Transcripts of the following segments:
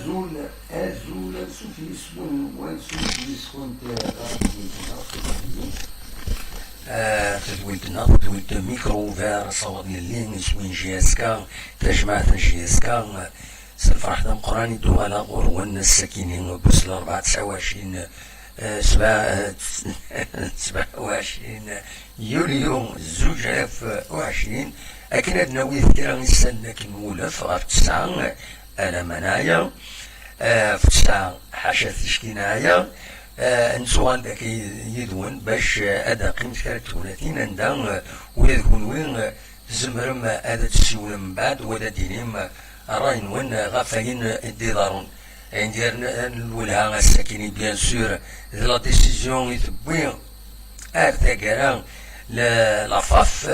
azul sufismun wal sufismun تدويلتنا تدويلت ميكرو فير صوت اللين اسمين جيسكا تجمعت جيسكا سلفرح دم قراني دوالا غروان السكينين بس 29 27 يوليو 2020 أكن أدناوي ذكرى السنة كنولف غير 9 أنا منايا في 9 حاشا تشكينايا نسوان داك يدون باش أدا قيمة كارتوناتين عندها ويذكون وين زمرم أدا تسيون من بعد ودا دينيم راين وين غافين ديدارون ندير الولها الساكنين بيان سور لا ديسيزيون يتبوي ارتكرا لا فاف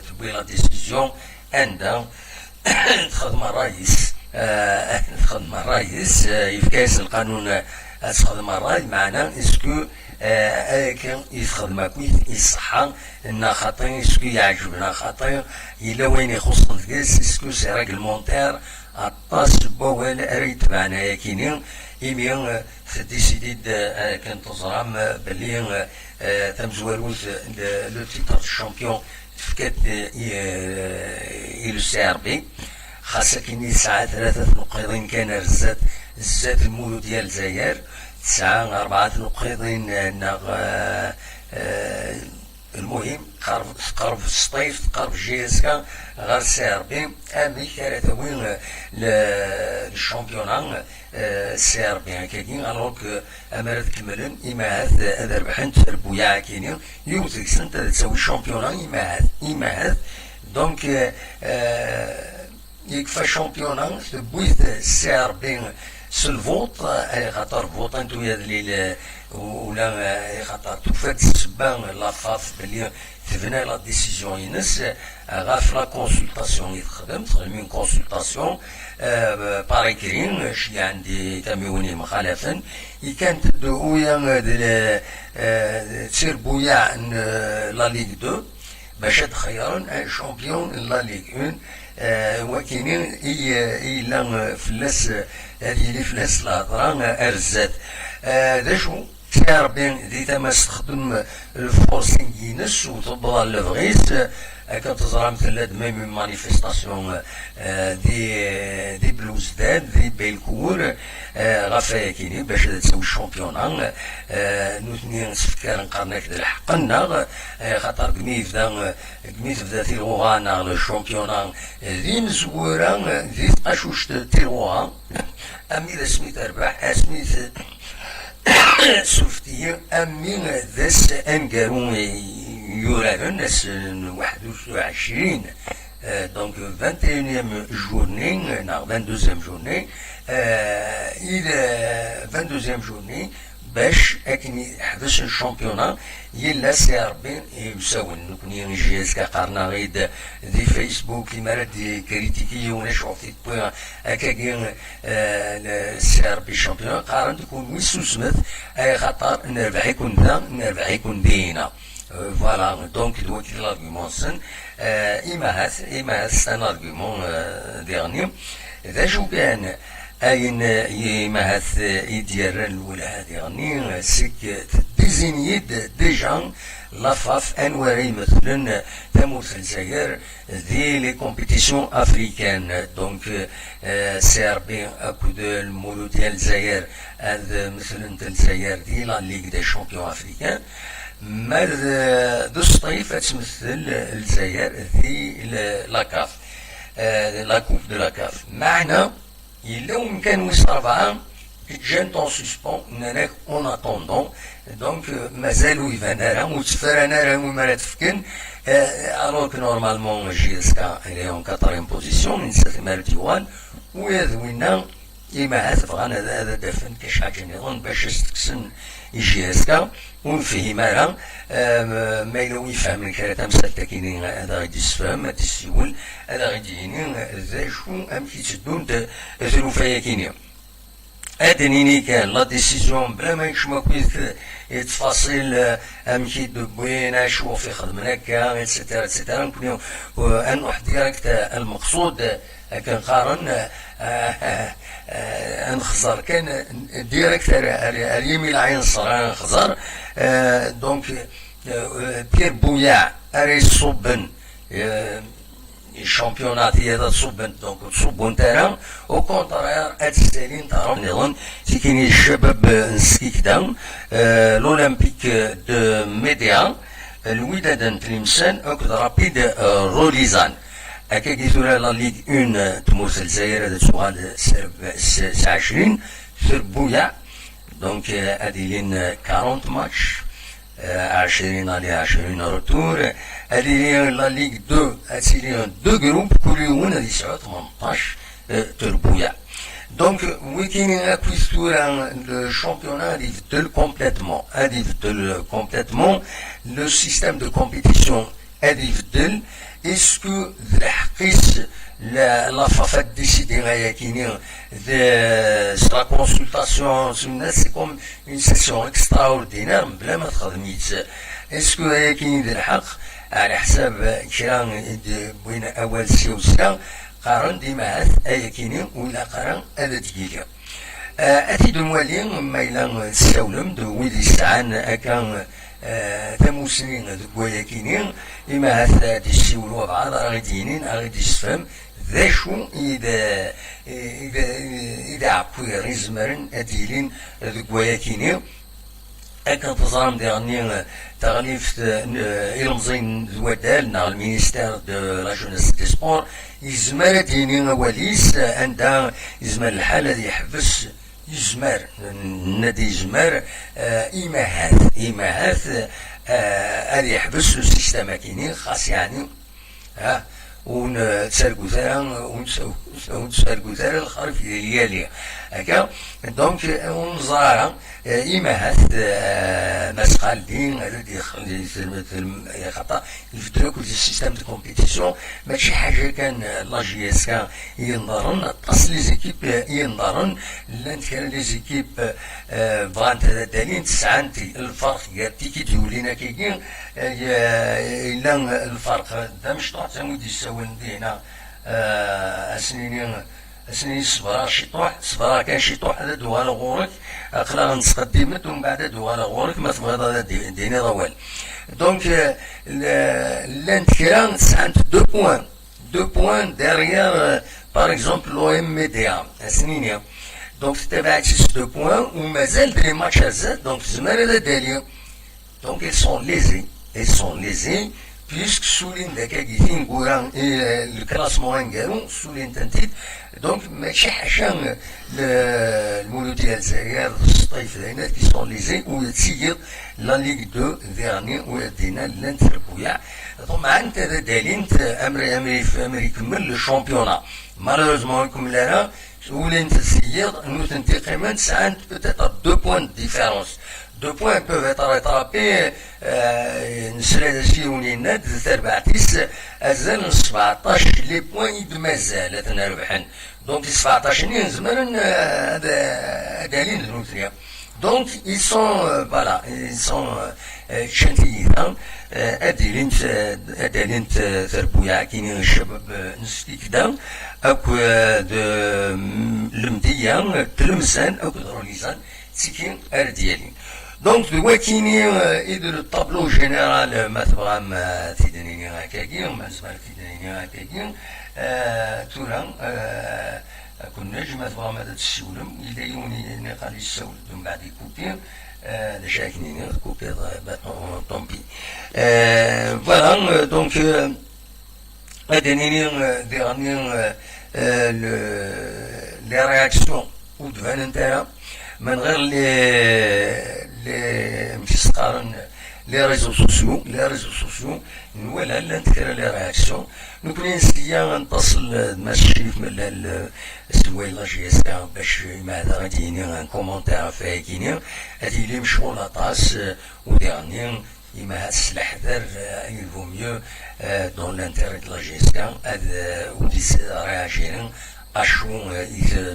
تبوي لا ديسيزيون عندها تخدم الرئيس تخدم الرئيس يفكاس القانون تخدم الرئيس معنا اسكو كان يخدم كويس يصحى ان خاطر اسكو يعجبنا خاطر الا وين يخص الكاس اسكو سي ريغلمونتير عطاس بوال اريد معنا يكينين إيميان ديسيديد كان تزرام بلي تمزوروز لو تيتر شامبيون فكات إلو سي ار بي خاصة كيني ساعة 3 نقيضين كان رزات الزات المولو ديال الجزائر 9 4 نقيضين المهم قرب الصيف قرب جيسكا غير سي ار بي امي كانت وين الشامبيونا سي ار بي كاين الوغ امارات كملن اما هذا ربحت ربويا كاينين يوزك سنت تسوي الشامبيونا اما هذا دونك يكفى شامبيونا بويت سي ار بي سلفوت خاطر فوطان تويا دليل ولا خاطر توفات السبان لا فاف بلي تبنى لا ديسيزيون ينس غاف لا كونسلطاسيون يتخدم تخدمين كونسلطاسيون باريكرين شي عندي تميوني مخالفا كانت تدويا تسير بويا لا ليغ 2 باش تخيرون ان شامبيون لا ليغ 1 وكاينين إلا فلاس هذه اللي فلاس الهضره ارزات دا شو سي ربي دي تماس تخدم الفورسينغ ينس وتبضى لفغيس كتزرع مثل ميم مانيفيستاسيون دي بلوزداد دي بيلكور غافا كاينين باش تسوي الشامبيونا نوثني نسفكر نقارناك د الحقنا خاطر قميف بدا تيروغانا الشامبيونا دي مزوره دي تقاشوش تيروغا امي ذا سميت ارباح اسميت سوفتي امي ذاس انقارون يورالون ناس 21 دونك 21 جورني نا 22 جورني الى 22 جورني باش اكني حدث الشامبيونا يلا سي ربي يساون نكوني نجيز كقارنا غيد دي فيسبوك كيما دي كريتيكي ولا شوفي بوين هكاكين سي ربي الشامبيونا قارن تكون ويسو سمث اي خطر نربح يكون ذا نربح يكون دينا فوالا دونك دوكي لارغيومون سن اما هاث ان ارغيومون ديرني ذا شو كان أين يمهث يدير الأولى هذه غني سك ديزينيد ديجا لافاف أنواري مثلا تموت الجزائر دي لي كومبيتيسيون أفريكان دونك سي ار بي أكود المولو ديال الجزائر هذا مثلا الجزائر دي لا ليغ دي شامبيون أفريكان مال دو الصيف تمثل الجزائر في لاكاف لا كوب دو لاكاف معنا إلا ومكان ويس 4 جان طون سوسبون ناناك اون اتوندون دونك مازالو يبان راه وتفرانا راه وما تفكن الوغ نورمالمون جيسكا الي اون كاتريم بوزيسيون نسات مال ديوان ويذوينا إما تبغى هذا دافن كاش حاجة نظن باش تكسن جيسكا ونفهم راه ما يلو يفهم الكلام مسالتا كاينين هذا غادي يسفهم هذا السيول هذا غادي ينين ذا شو ام كيتسدون ظروفها كاينين ادنيني كان لا ديسيزيون بلا ما يكشما كويس التفاصيل ام كيدبوينا شو في خدمنا كا اتسيتيرا اتسيتيرا نكون ان واحد ديريكت المقصود كنقارن نخزر كان ديريكت اليمين العين صرا نخزر دونك بيير بويا اري صوبن الشامبيونات هي تصوبن دونك تصوبون تاعنا او كونترير اتستالين تاعهم نظن تيكيني الشباب نسكي كدا الاولمبيك دو ميديا الوداد تلمسان اكد رابيد روليزان هكا كيثورا لا ليغ 1 تموس الجزائر هذا سؤال 29 ثربويا دونك هادي لين 40 ماتش 20 على 20 روتور هذه لا ليغ 2 هاتي دو جروب كل يوم هذه 18 تربويا دونك ويكين اكويستورا الشامبيونات هذه بدل كومبليتمون لو سيستيم دو كومبيتيسيون هذه بدل اسكو الحقيس لا فافات ديسيدي غايا كيني لا كونسلطاسيون سي كوم اون سيسيون اكستراوردينير بلا ما تخدميت اسكو غايا كيني الحق على حساب كرا بين اول سيوسكا قارن ديما ايا كيني ولا قارن هذا دقيقه اتي دو موالين مايلا السولم دو ويدي سعان اكان تموسنين دكوايا كينين إما هذا ديسيولو بعض غاديين غادي يسفهم ذا شو إذا عقوي ريزمرن أديلين دكوايا كينين أكن تظام ديرني تغليف إلمزين الودال نا المينيستير دو لا جونيس دي سبور يزمر دينين وليس عندها يزمر الحالة دي يحبس يزمر النادي يزمر إيماهات هذا يحبس السيستم كيني خاص يعني ونتسرقو ثرا الخرف ديالي هكا دونك ونزارة إيماهات مسقال دين هذا خطأ الفدرك السيستم دو كومبيتيسيون ماشي حاجة كان لا جي اس كان ينظرن تصل لي زيكيب ينظرن لان كان لي زيكيب بغانت هذا دالين تسعانتي الفرق تيكي ديولينا كيكين إلا الفرق دا مش تعتمد يساوين دينا أسنين صبرا كان شي طوح هذا دوال غورك أقلا نتقدمت ومن بعد دوال غورك ما تبغى هذا ديني ضوال دونك l'intérêt c'est deux points derrière par exemple l'OM Média سنين donc تبعت 2 points ومازال des matchs à Z donc زمان هذا داليا donc ils sont lésés puisque سولين داك كيفين كوران الكلاسمون ديالو سولين تنتيد دونك ماشي حاشا المولود ديال الجزائر الصيف داينا كي سون ليزي وتسير لا ليغ 2 ديرني ودينا لانتربويا طبعا انت دالين امري يكمل لو شامبيونا مالوروزمون يكمل لنا ولين تسير نو تنتقيمان ساعات بوتيتر 2 بوان ديفيرونس 2 points peuvent être rattrapés نسلا شي ولينات تربعتيس أزال 17 لي بوان يدمازال تنربحن دونك 17 نين زمان دالين الروتريا دونك ils sont شنتيين أدالين تربويا كاينين الشباب نسكي كدا أكو المدية تلمسان أكو روليزان تسكين أرديالين دونك دلوقتي إذا الطابلو جينيرال ما تبغى ما تيدنيني هكاكي وما زمان تيدنيني هكاكي تورا كون نجم ما تبغى ما تسولم إذا يوني نقال يسول من بعد يكوبي هذا شاكنيني كوبي طومبي فوالا دونك هادنيني ديرني لي رياكسيون ودفان نتاعها من غير لي متسقارن لي ريزو سوسيو ولا لا نتكرر لي رياكسيون نكون نسيا نتصل ماشي من السوي لا جي اس باش ما هذا غادي يني كومونتير فايكيني هادي لي مشغول طاس وديرني إما السلاح ذر il vaut mieux dans l'intérêt de la gestion ودي رياجيرن اشو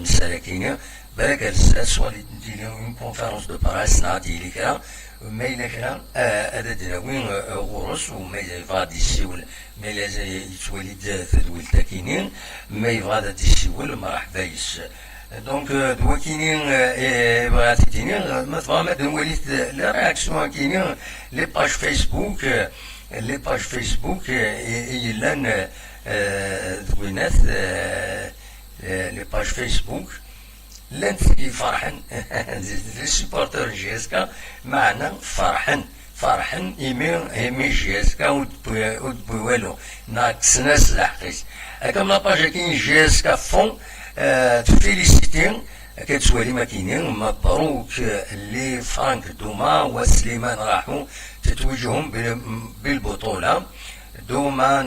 مسالكين بالك الساس ولي ندير اون كونفيرونس دو براس نعطي لي كرا ما إلا كرا هذا دراوين غرس وما يبغى يسيول ما إلا يتولد تدويل تاكينين ما يبغى يسيول مرحبا يس دونك دوا كاينين بغات كاينين مثلا ما وليت لا رياكسيون كاينين لي باج فيسبوك يلان دوينات لي باج فيسبوك لان فرحن لي سوبورتور جيسكا معنا فرحن ايمي جيسكا ودبوي والو ناقص ناس الحقيس كم لاباج كاين جيسكا فون تفيليسيتي كتسوالي ما كاينين مبروك اللي فرانك دوما وسليمان راحوا تتويجهم بالبطوله دوما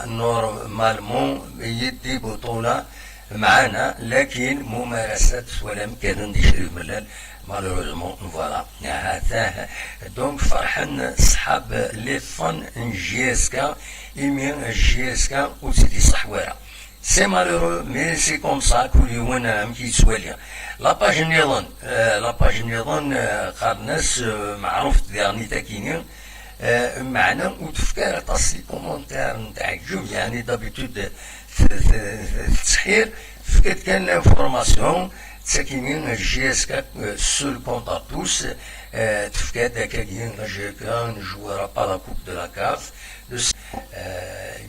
نورمالمون يدي بطوله معنا لكن ممارسات ولا مكان نشري ملال مالوريزمون فوالا هذا دونك فرحان صحاب لي فان جيسكا ايمين جيسكا وسيدي صحواره سي مالورو مي سي كوم سا كل يوم راهم كيتسوالي لاباج النظام قارناس معروف ديرني تاكينين معنا وتفكر تصلي كومونتير نتعجب يعني دابيتود التسحير فكرت كان لانفورماسيون تساكنين جيسكا سول كونتر توس تفكر داكاكين جاكا نجوارا با لا كوب دو لا كاف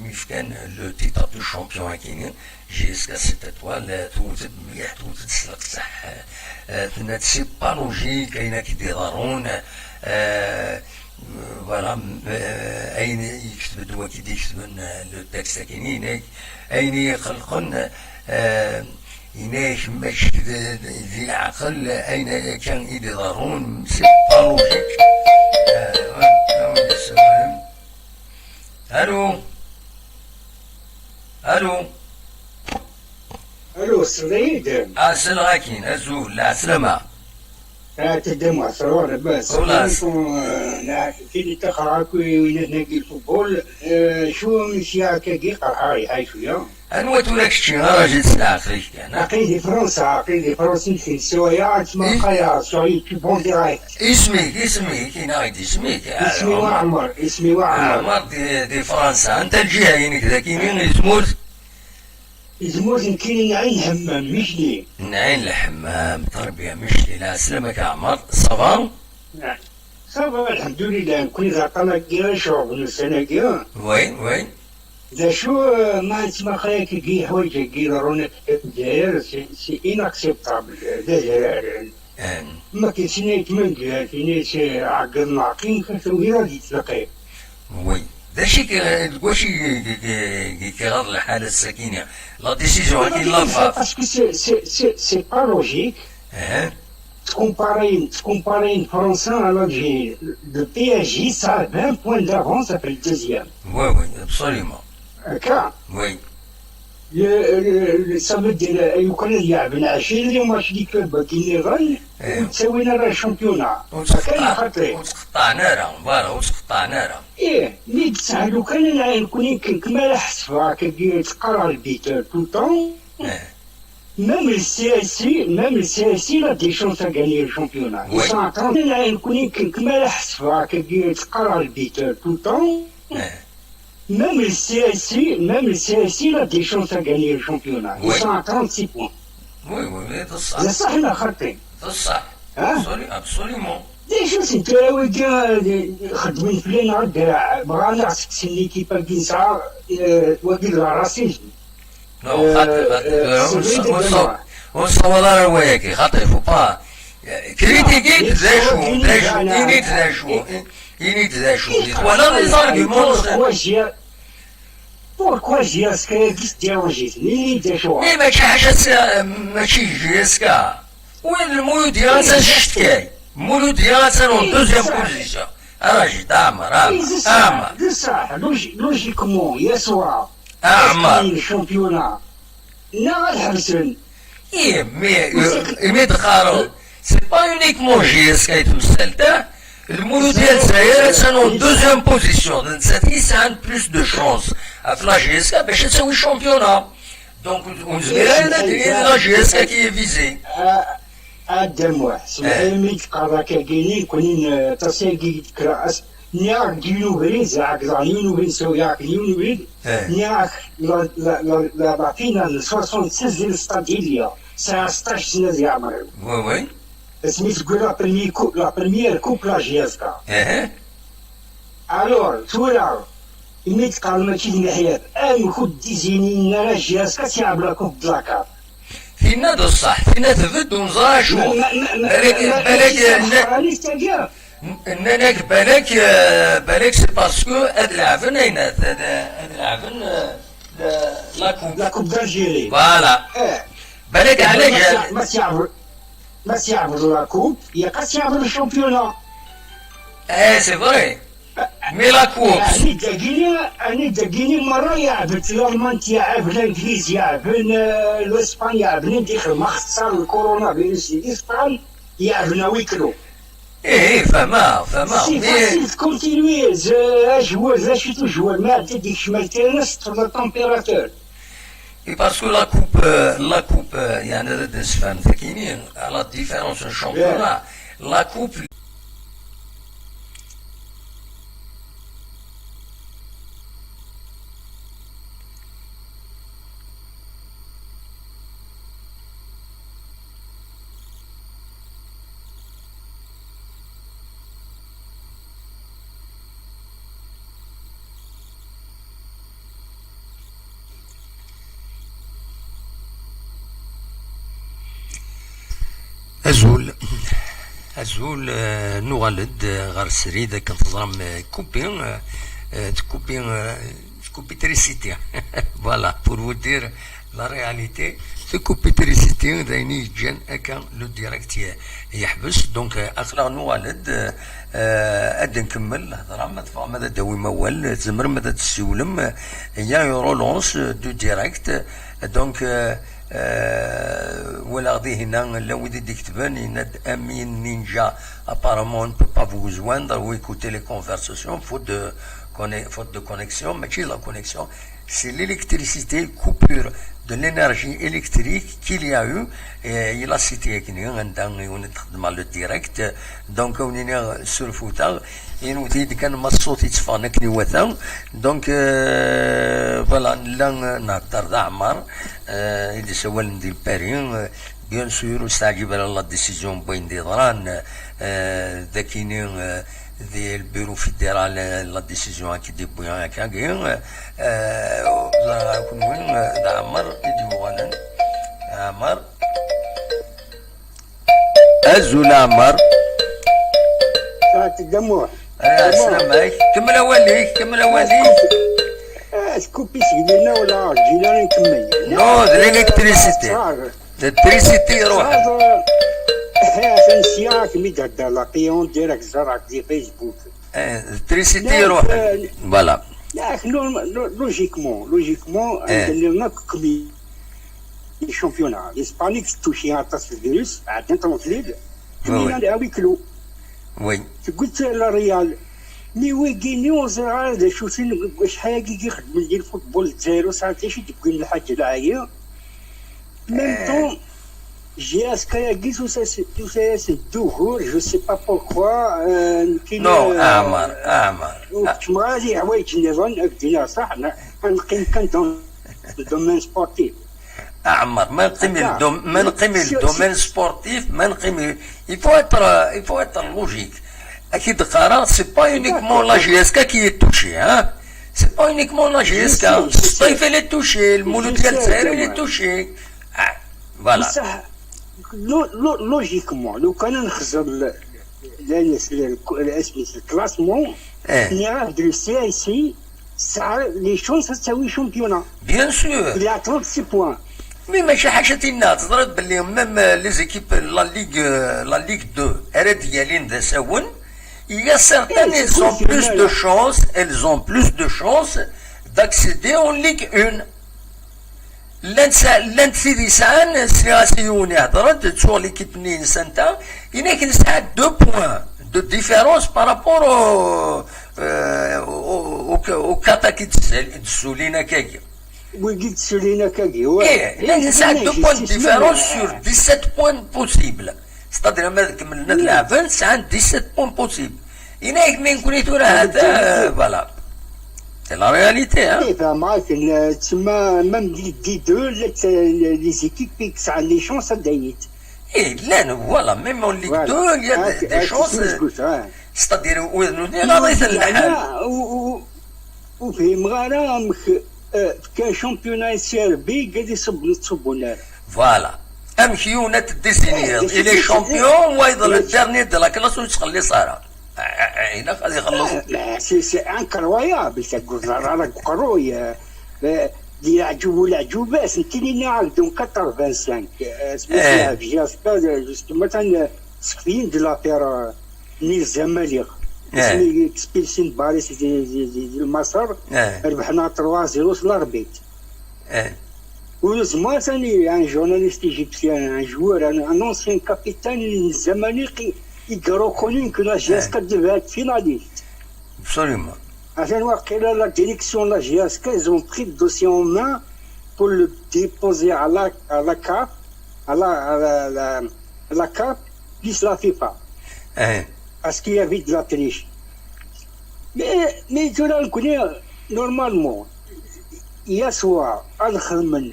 ميفكان لو تيتر دو شامبيون كاينين جيسكا سيت اتوال توتد مليح توتد سلق صح تنات سي با لوجيك كاينه كيديرون فوالا اين يكتب دوا كي يكتبن لو تكست كاينين اين يخلقن إناش مش ذي العقل أين كان يدارون سي با لوجيك الو سعيد السلاكين الزول لا سلامة تدمع ثروة بس كي تقرا وين نلاقي الفوتبول شو مشي كي قرا هاي شويه أنو تولك شي راجل سلاخريك كان عقيدي فرنسا في سوايا تسمى قايا سوري في بون ديراكت اسمك نايدي اسمي وعمر دي فرنسا أنت الجهة ينك ذاكي مين يزموت كاين نعين الحمام مشلي نعين الحمام تربية مشلي لا سلامك عمر صبا صافا الحمد لله كل زعقنا كيا شغل السنة كيا وين دا شو ما تسمى خلاك كي حوايج كي ضروري الجزائر سي اناكسبتابل ما كيتسنى يتمنى كاين عقل ناقين كتوهي غادي يتلاقي وي داشي واش كيغير الحالة الساكنة لا ديسيزيون كي لافا باسكو سي با لوجيك تكومبارين فرنسا على الجزائر لو بي اس جي سا 20 بوان دافونس ابري الدوزيام وي ابسوليومون هكا وي صافي دير لو كان يلعب العشرين اليوم ماتش ديك كي يغل وتساوينا راه الشامبيونا كاين خاطري وتقطعنا راه فوالا وتقطعنا راه مي بصح لو كان نكون كما لاحظت هكا تقرا البيت تو طون même le CSI il a des chances à gagner le championnat. Ils sont en train de كما لاحظت هكا تقرا البيت tout le temps. Même le CSI il a des chances à gagner le championnat. Ils sont à 36 points. Oui, c'est ça. C'est ça حنا خاطرين. C'est ça. Absolument. ليش انت خدمين في لنا بغانا سكسين ليكيبا كينسا وقيل راسي on s'en وياك خاطر فو با كريتيكي ينيت ذا شو ولا لي زارغيومون pourquoi جياسكا كيس ديروجيت ني دا شو مي ماشي حاجه ماشي جياسكا وين المولود ديالها شفتكاي المولود ديالها اون دوزيام بوزيسيون راجل اعمر بصح لوجيكمون يسوع اعمر الشامبيونا لا الحرسن مي دخارو سي با يونيكمون جياسكا يتمثل تا المولود ديال الجزائر سانون دوزيام بوزيسيون نسات يسعن بلوس دو شونس في لا جياسكا باش تساوي الشامبيونا دونك ونزمير لا جي اس كي فيزي ادم سمعي قضا كاكيني كونين تسيقي كراس نياك دينو بريد زعك زعينو بريد سوياك دينو بريد نياك لا باقينا 66 ديال الستاديليا ساعة 16 سنة ديال عمري وي سميت تقول لا بريمير كوب لا جي اس كا الور تولا ميت قال ماشي ديال الحياة خد ديزيني لا جي اس كا تيلعب لا كوب دلاكار فينا دو الصح فينا تفد ونزرع شو بالك سي باسكو هاد لعبن اينات هاد لعبن لا كوب دالجيري فوالا بالك علاش ما سيعبر لا كوب يا قا سيعبر الشامبيونا سي فري مي لا كوب أنا دقيني مرة يعبت الألمان تيعب الإنجليز يعب الإسبان يعب نديخل ما اختصار الكورونا فيروس الإسبان يعبنا ويكلو فما سي فاسيل تكونتينوي جوال شتو جوال ما عاد ديك شمال تيرنس تفضل التمبيراتور باسكو لا كوب يعني هذا نسفهم ثكينين على ديفيرونس الشامبيونا لا كوب أزول نغلد غير السريد كنتظرم كوبي تريسيتي فوالا بور فو دير لا رياليتي في كوبي تريسيتي دايني جان هكا لو ديريكت يحبس دونك اخلا نغلد اد نكمل الهضره ما تفهم ماذا داوي موال تزمر ماذا تسولم يا يورولونس دو ديريكت دونك ولا غادي هنا لو ودي كتبان يناد امين نينجا apparemment on ne peut pas vous joindre ou écouter les conversations faute de connexion ماشي la connexion c'est l'électricité coupure de l'énergie électrique qu'il y a eu il a cité كني عندنا ونخدم على الديريكت دونك ونينا سولفوتا ينوتي كان ما الصوت يتصفى كني وثا دونك فوالا لا نهضر ذا عمر اللي سوال ندير بارين بيان سور استعجب على لا ديسيزيون بين ضران ذاكيني دي البيرو فيدرال لا ديسيزيون كي دي بويا كاغين لا كون وين دا عمر يدي وانا عمر ازول عمر تدموع السلام عليك كمل اوليك سكوبي سيدنا ولا جينا نكمل نو الالكتريسيتي الالكتريسيتي روح سنسياك ميدا لا قيون ديالك زرعك دي فيسبوك الالكتريسيتي روح فوالا لوجيكمون عندنا كمي الشامبيونا الاسبانيك توشي عطاس في الفيروس عاد نطلب كمينا عاوي وي قلت لا ريال مي ويكيني وزرع هذا شو شحال كي يخدم ديال الفوتبول الجزائر وصارت شي تبقى الحاجه العايه ميم طون جي اس كايا tout ça c'est toujours je sais pas pourquoi نو اعمر تمغازي حوايج نظن اكدينا صح نقيم كان دومين سبورتيف اعمر ما نقيم الدومين سبورتيف ما نقيم il faut être logique اكيد قرار سي با يونيكمون لا جي اس كا كي توشي ها سي با يونيكمون لا جي اس كا الصيف اللي توشي المولود ديال الجزائر اللي توشي فوالا لوجيكمون لو كان نخزر الكلاسمون نعرف ديال السي اي سي ساعه لي شونس تساوي شامبيونا بيان سور اللي عطوك 6 بوان مي ماشي حاجه ديالنا تضرب باللي ميم لي زيكيب لا ليغ 2 ارا ديالين ذا ساون il y a certaines elles ont plus de chances d'accéder en Ligue 1 l'intérêt c'est هضرت sur l'équipe نسانتا يناك نسعد 2 points de différence par rapport au kata qui تسولينا كاكي وقلت سولينا كاكي ça 2 points de différence sur 17 points possibles. C'est-à-dire que كملنا لعبان ساعة 17 points possibles. هناك ما نكون ترى هذا فوالا. C'est la réalité hein. معاك تسمى ميم دي دو لي زيكيب كيكس لي شونس دايت. لا فوالا ميم اون ليغ 2 il y a des chances. C'est-à-dire وذنوني غادي الحال. وفهم غانا كان شامبيونا سيربي قاعد يصبوا لنا. فوالا. امشيونة الديسينير الى شامبيون ويظل الدرني دو لا كلاس ويتخلي صارا. هنا غادي يخلص. سي انكرويابل تقول راك قروي اللي يعجبوا العجوبات انت اللي نعاودوا 85 سميتها في جاسكا جوستومون تاع سكفين دو لافير نيل الزمالك اسمي اكسبيلسين باريس دي المصر ربحنا 3-0 لاربيت ولازم ثاني ان جورناليست ايجيبسيان ان جوار ان اونسيان كابيتان الزمالك يقروكونين كنا جاسكا ديفات فيناليست absolument. عشان واقيلا لا ديريكسيون لا جاسكا ils ont pris le dossier en main pour le déposer à la CAF à la CAF plus la FIFA parce qu'il y avait de la triche mais tu l'as connu normalement يسوى أدخل من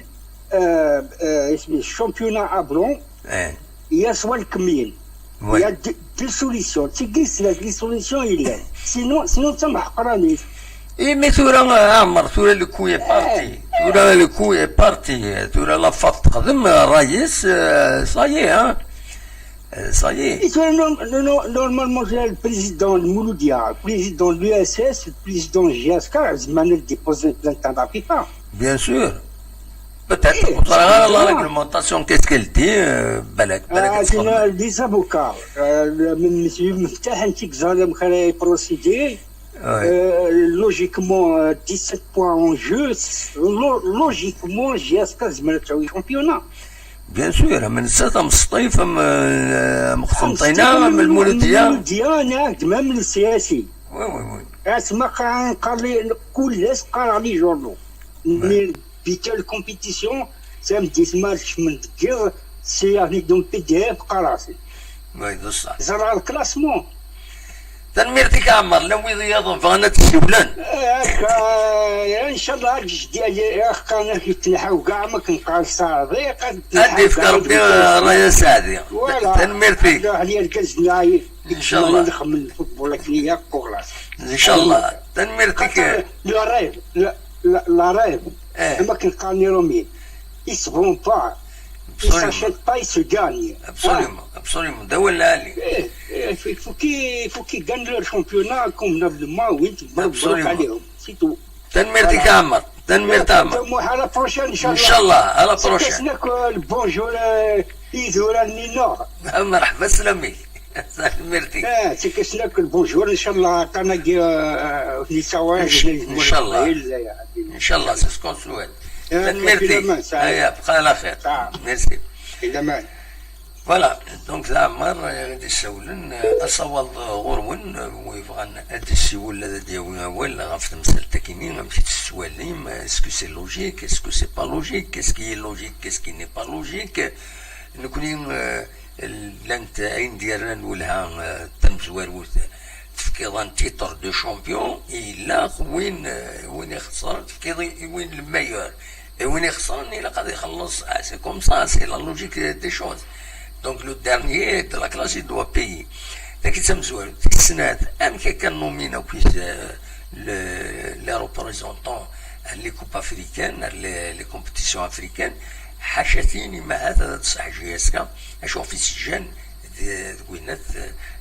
اسمه الشامبيونا أبرون يسوى الكمين il y a deux solutions les solutions il y a sinon تم حقراني mais ثورة عمر ثورة الكوية بارتي ثورة الكوية بارتي ثورة لا فات تقدم رئيس صايي ها صايي normalement le président de Mouloudia le président de l'USS le président de GSK زمان déposer plainte à la FIFA bien sûr peut-être la réglementation qu'est-ce qu'elle dit بالك les avocats من monsieur مفتاح انت زعما خلي بروسيدي logiquement 17 points en jeu logiquement GSK زمان تسوي championnat bien sûr من الساعة مصطيفة مخصمطينا من المولودية من السياسي وي اسمع قال لي كل قال علي جورنو مي بيتال كومبيتيسيون سام ديسمارش من دير سي يعني دون بي دي اف قراسي وي بصح زرع الكلاسمون تنميرتك عمر لو رياض فانا تسولان ان شاء الله ديالي كان كيتنحاو كاع ما كنقال صافي هادي في ربي راهي سعدي تنميرتك عليا الكزناي ان شاء الله نخمم الفوتبول لكن هي كوغلاس ان شاء الله تنميرتك لا رايف لا رايف ما كنقالني رومي يسبون با il s'achète pas, il se gagne. Absolument. دول العالي. Il faut qu'ils gagnent leur championnat convenablement. Oui, مبروك عليهم. C'est tout. تنميرتك عمر. تنميرت عمر. على بروشين إن شاء الله. إن شاء الله على بروشين. كسناك البونجور يدور النينور. مرحبا سلامي. تنميرتي. كسناك البونجور إن شاء الله تناقي في سواج. إن شاء الله. إن شاء الله سيسكون سويت. تنميرتي هيا بقى على خير ميرسي فوالا دونك ذا عمر غادي يسولن اصوال غرون ويبغى هاد السيول هذا ديالنا ولا غاف تمثل تاكينين مشيت السواليم اسكو سي لوجيك اسكو سي با لوجيك كيسكي لوجيك كيسكي ني با لوجيك نكونين لانت عين ديالنا نولها تم زواروت تفكيضان تيتر دو شامبيون الا وين يخسر تفكيضي وين المايور وين يخسر الا قادر يخلص سي كوم سا سي لا لوجيك دي شوز دونك لو ديرنيي دو لا كلاس دو بايي لكن تم زوال في السنوات ام كان نومينا كويس لي ريبريزونطون لي كوب افريكان لي كومبيتيسيون افريكان حاشتيني مع هذا تصح جياسكا اشوف في السجن وينات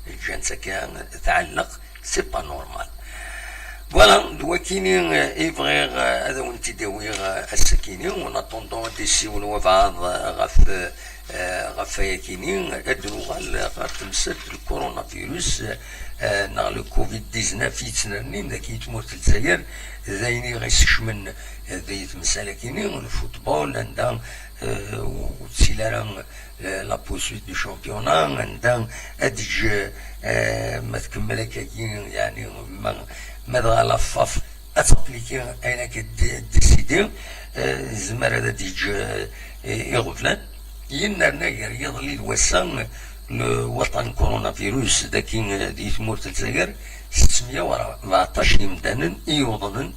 الجان سكان تعلق سي با نورمال فوالا دوكيني ايفغيغ هذا وانت داويغ السكيني ونطوندون دي سيول وفعض غف يكيني ادرو غاف تمسك الكورونا فيروس نا لو كوفيد 19 يتسنرني ذاك يتموت الجزائر ذايني غيسكشمن ذا يتمسال كيني الفوتبول عندها وتسيلارا لا بوسويت دو شامبيونا عندها ادج ما تكمل يعني ما دغا لافاف اتابليكي اينك ديسيدي سيدي زمر هذا ديج يغفلان ينرنا يضلي الوسان الوطن كورونا فيروس داكين دي تمورت الجزائر 614 يمدانا يوضن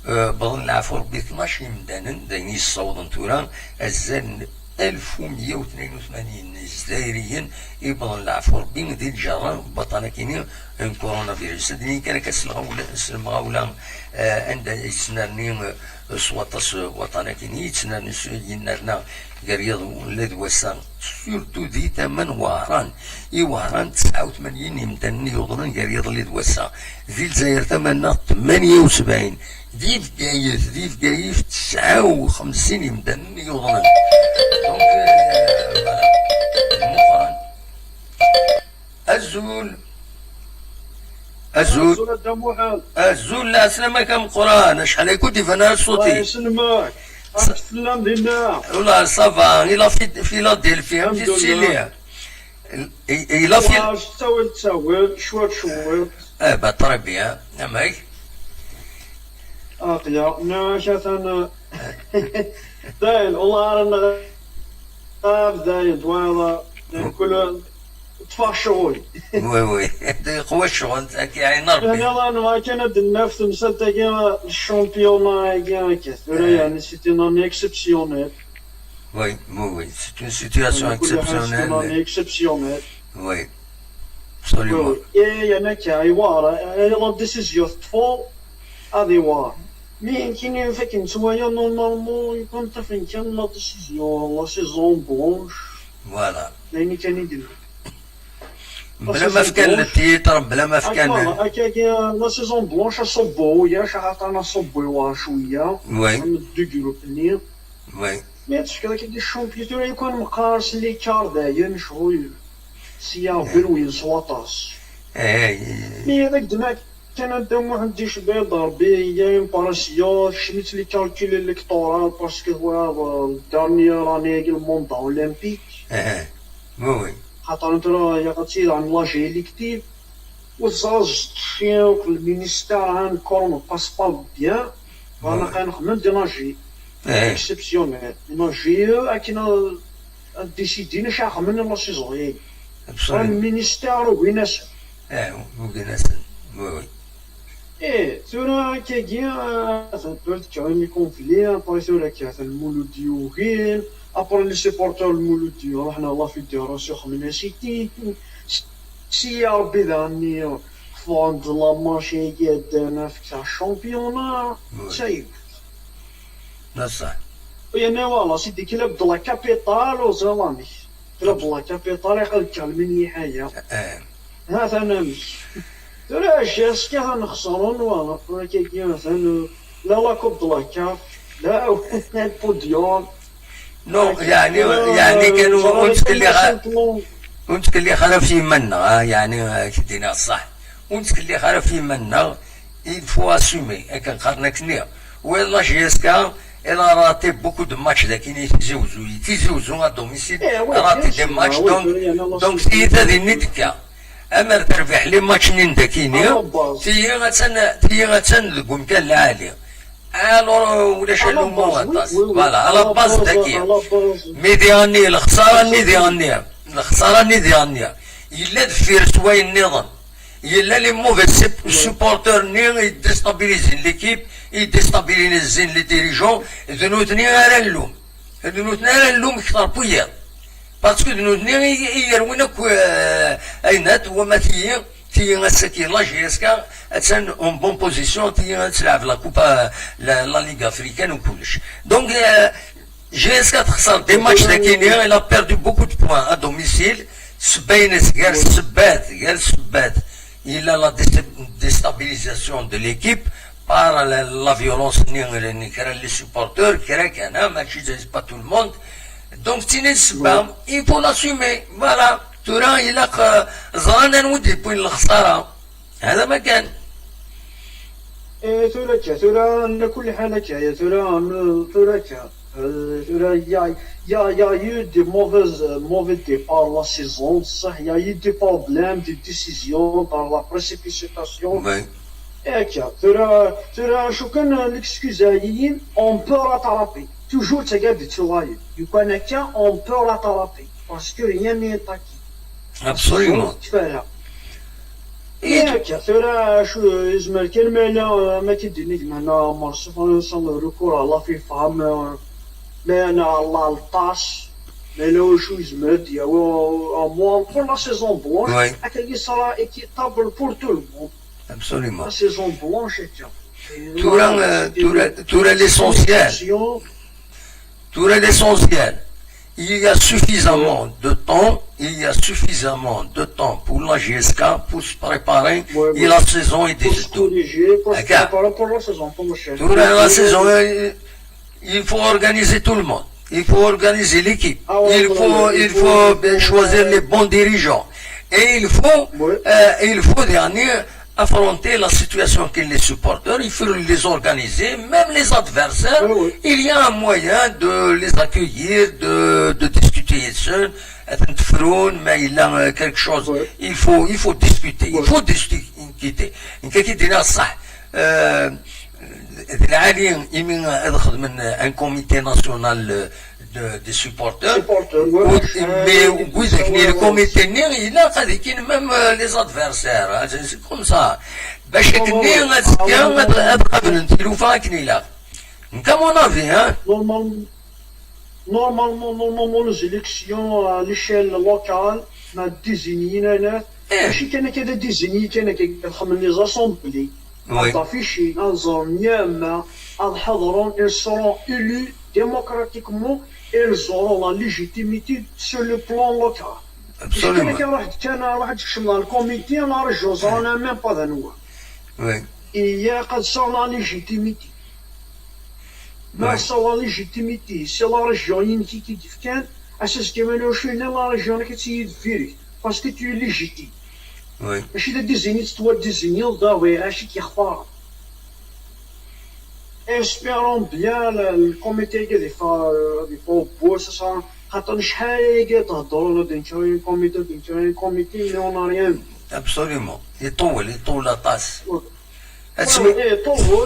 بظن العفو ربي 12 يمدانا داين يصوضن تورا الزان 1182 جزائريين يبظن العفو ربي دي الجرة بطانا كيني كورونا فيروس دي كان كسلمغاولا عند يتسنرني سواطس وطانا كيني يتسنرني ينرنا قريض ولاد وسان سورتو دي تمن وهران وهران 89 يمدن يوضن قريض ولاد وسان ذي الجزائر ثمنا 78 ذي في قايف 59 يمدن يوضن دونك مؤخرا الزول لا سلامك كم قران شحال يكون ديفانا صوتي الله يسلمك السلام لله والله صافا إلا في فيلادلفيا في سيليا إلا في تساوي شوية بطربيا نعمك يا ناشا داين والله رانا غاب داين طوالا كل طفى الشغل وي قوى الشغل كي عين ربي انا ما كانت النفس مسلطة كيما الشامبيونا كيما كثيرا يعني سيتي نون اكسبسيونيل وي سيتي اون سيتياسيون اكسبسيونيل اكسبسيونيل وي absolument يعني كاي وارا لا ديسيزيون تفو هذه وار مين كاين فاكين شويه نورمالمون يكون طفين كان لا ديسيزيون لا سيزون بونش فوالا يعني كان يدير بلا ما فكان التيتر بلا ما فكان هكا لا سيزون بلونش صبو يا شحال صبو شويه وي نديرو بني وي مي تشكل كي الشامبيون يكون مقارس لي كار داين شغل سيا بروين سواطاس مي هذاك دماغ كان دام واحد دي شباب ضربي يا باراسيا شميت لي كالكول الكتورال باسكو هو دارنيير اني الموند اولمبيك وي خاطر انت يا غتسير عن لاجي ليكتيف وزاج تشيو المينيستير عن كورونا باس با بيان انا كنخدم ديناجي اكسبسيونيل ديناجي اكينا ديسيدينا شاخ من لا سيزون المينيستير ويناس ويناس وي ثورا كاكيا ثبرت كاين كونفلي ابري ثورا كاع المولوديوغين ابري لي سيبورتور المولوديو حنا لا فيدراسيون خمنا سيتي سي ربي داني فوند لا ماشي يدنا في الشامبيونا سايب بصح يعني والله سيدي كلاب د لا كابيتال وزلامي كلاب د لا كابيتال يقلك مني حاجه هذا انا مش ترى الشاس كي غنخسرون ولا كي مثلا لا كوب د لا كاف لا البوديوم نو يعني كانوا وانت اللي خلف في منا يعني كدينا الصح وانت اللي خلف في منا il faut assumer كان قرنك نيا والله جيسكا elle a raté beaucoup de matchs لكن يتزوزوا à domicile raté des matchs donc si هذه ندكا أمر تربح لي ماتش نندكيني تي غتسن لكم كان العالي ولا شالو مواطاس فوالا على باز داكيا ميدياني الخسارة نيديانية إلا دفير سواي النظام إلا لي موفيز سوبورتور ني يديستابيليزين ليكيب يديستابيليزين لي ديريجون ذنوتني غير اللوم كثر بويا باسكو ذنوتني يروينك أينات وما تي غاسكي لا جيسكا اتسان اون بون بوزيسيون تي غتلعب لا كوبا لا ليغ افريكان وكلش دونك جيسكا تخسر دي ماتش لكن الا بيردو بوكو دو بوان ا دوميسيل سباينس غير سبات الا لا ديستابيليزاسيون دو ليكيب بار لا فيولونس ني كرا لي سوبورتور كرا كان ماشي جايز با تو الموند دونك تيني السبام il faut l'assumer voilà ترى إلا ظانا ودي بوين الخسارة هذا ما كان ثورة كل حالة كاية ثورة يا يو دي موفيز ديبار لا سيزون صح يا يو دي بروبليم دي ديسيزيون دار لا بريسيبيسيتاسيون هكا ترى شو كان الاكسكوزايين اون بو راترابي توجور تقعد تشوايد يكون هكا اون بو راترابي باسكو ريان ني طاكي ابسوليومون تفاهه هكا ترى شو يزمر كلمه لا ما كيديرني معنا مرصف نوصل ركور على في فهم ما انا الله الطاس ما لو شو يزمر ديالو موان بور لا سيزون بلونش هكا يصرا ايكيتابل بور تو الموند. Absolument. La saison blanche, tout l'essentiel. Tout l'essentiel. Il y a suffisamment de temps. Il y a suffisamment de temps pour la GSK pour se préparer et la saison est déjà tout. Pour se préparer pour la saison, pour le chef. Pour la saison, il faut organiser tout le monde. Il faut organiser l'équipe. Il faut choisir les bons dirigeants. Et il faut dernier affronter la situation que les supporters, il faut les organiser, même les adversaires, il y a un moyen de les accueillir, de discuter seul, mais il a quelque chose, il faut discuter, il faut discuter. Un comité national des supporters, mais le comité il a même les adversaires, c'est comme ça. Comme on a vu, hein? Normalement, les élections à l'échelle locale, ما désigné ماشي كان désigné كان les assemblées. Affichés dans un ils seront élus démocratiquement. Ils auront la légitimité sur le plan local. Absolument. Le comité, on n'a même pas de nous. Il y a la légitimité. Mais c'est la légitimité. C'est la région qui dit c'est ce que la région qui dit parce que tu es légitime. Je suis désigné, tu dois désigner le dawa, qui est espérons bien le comité qui est fait pour ça خاطر شحال تهضروا ديال كوميتي mais on n'a rien. Absolument. يطول لاطاس.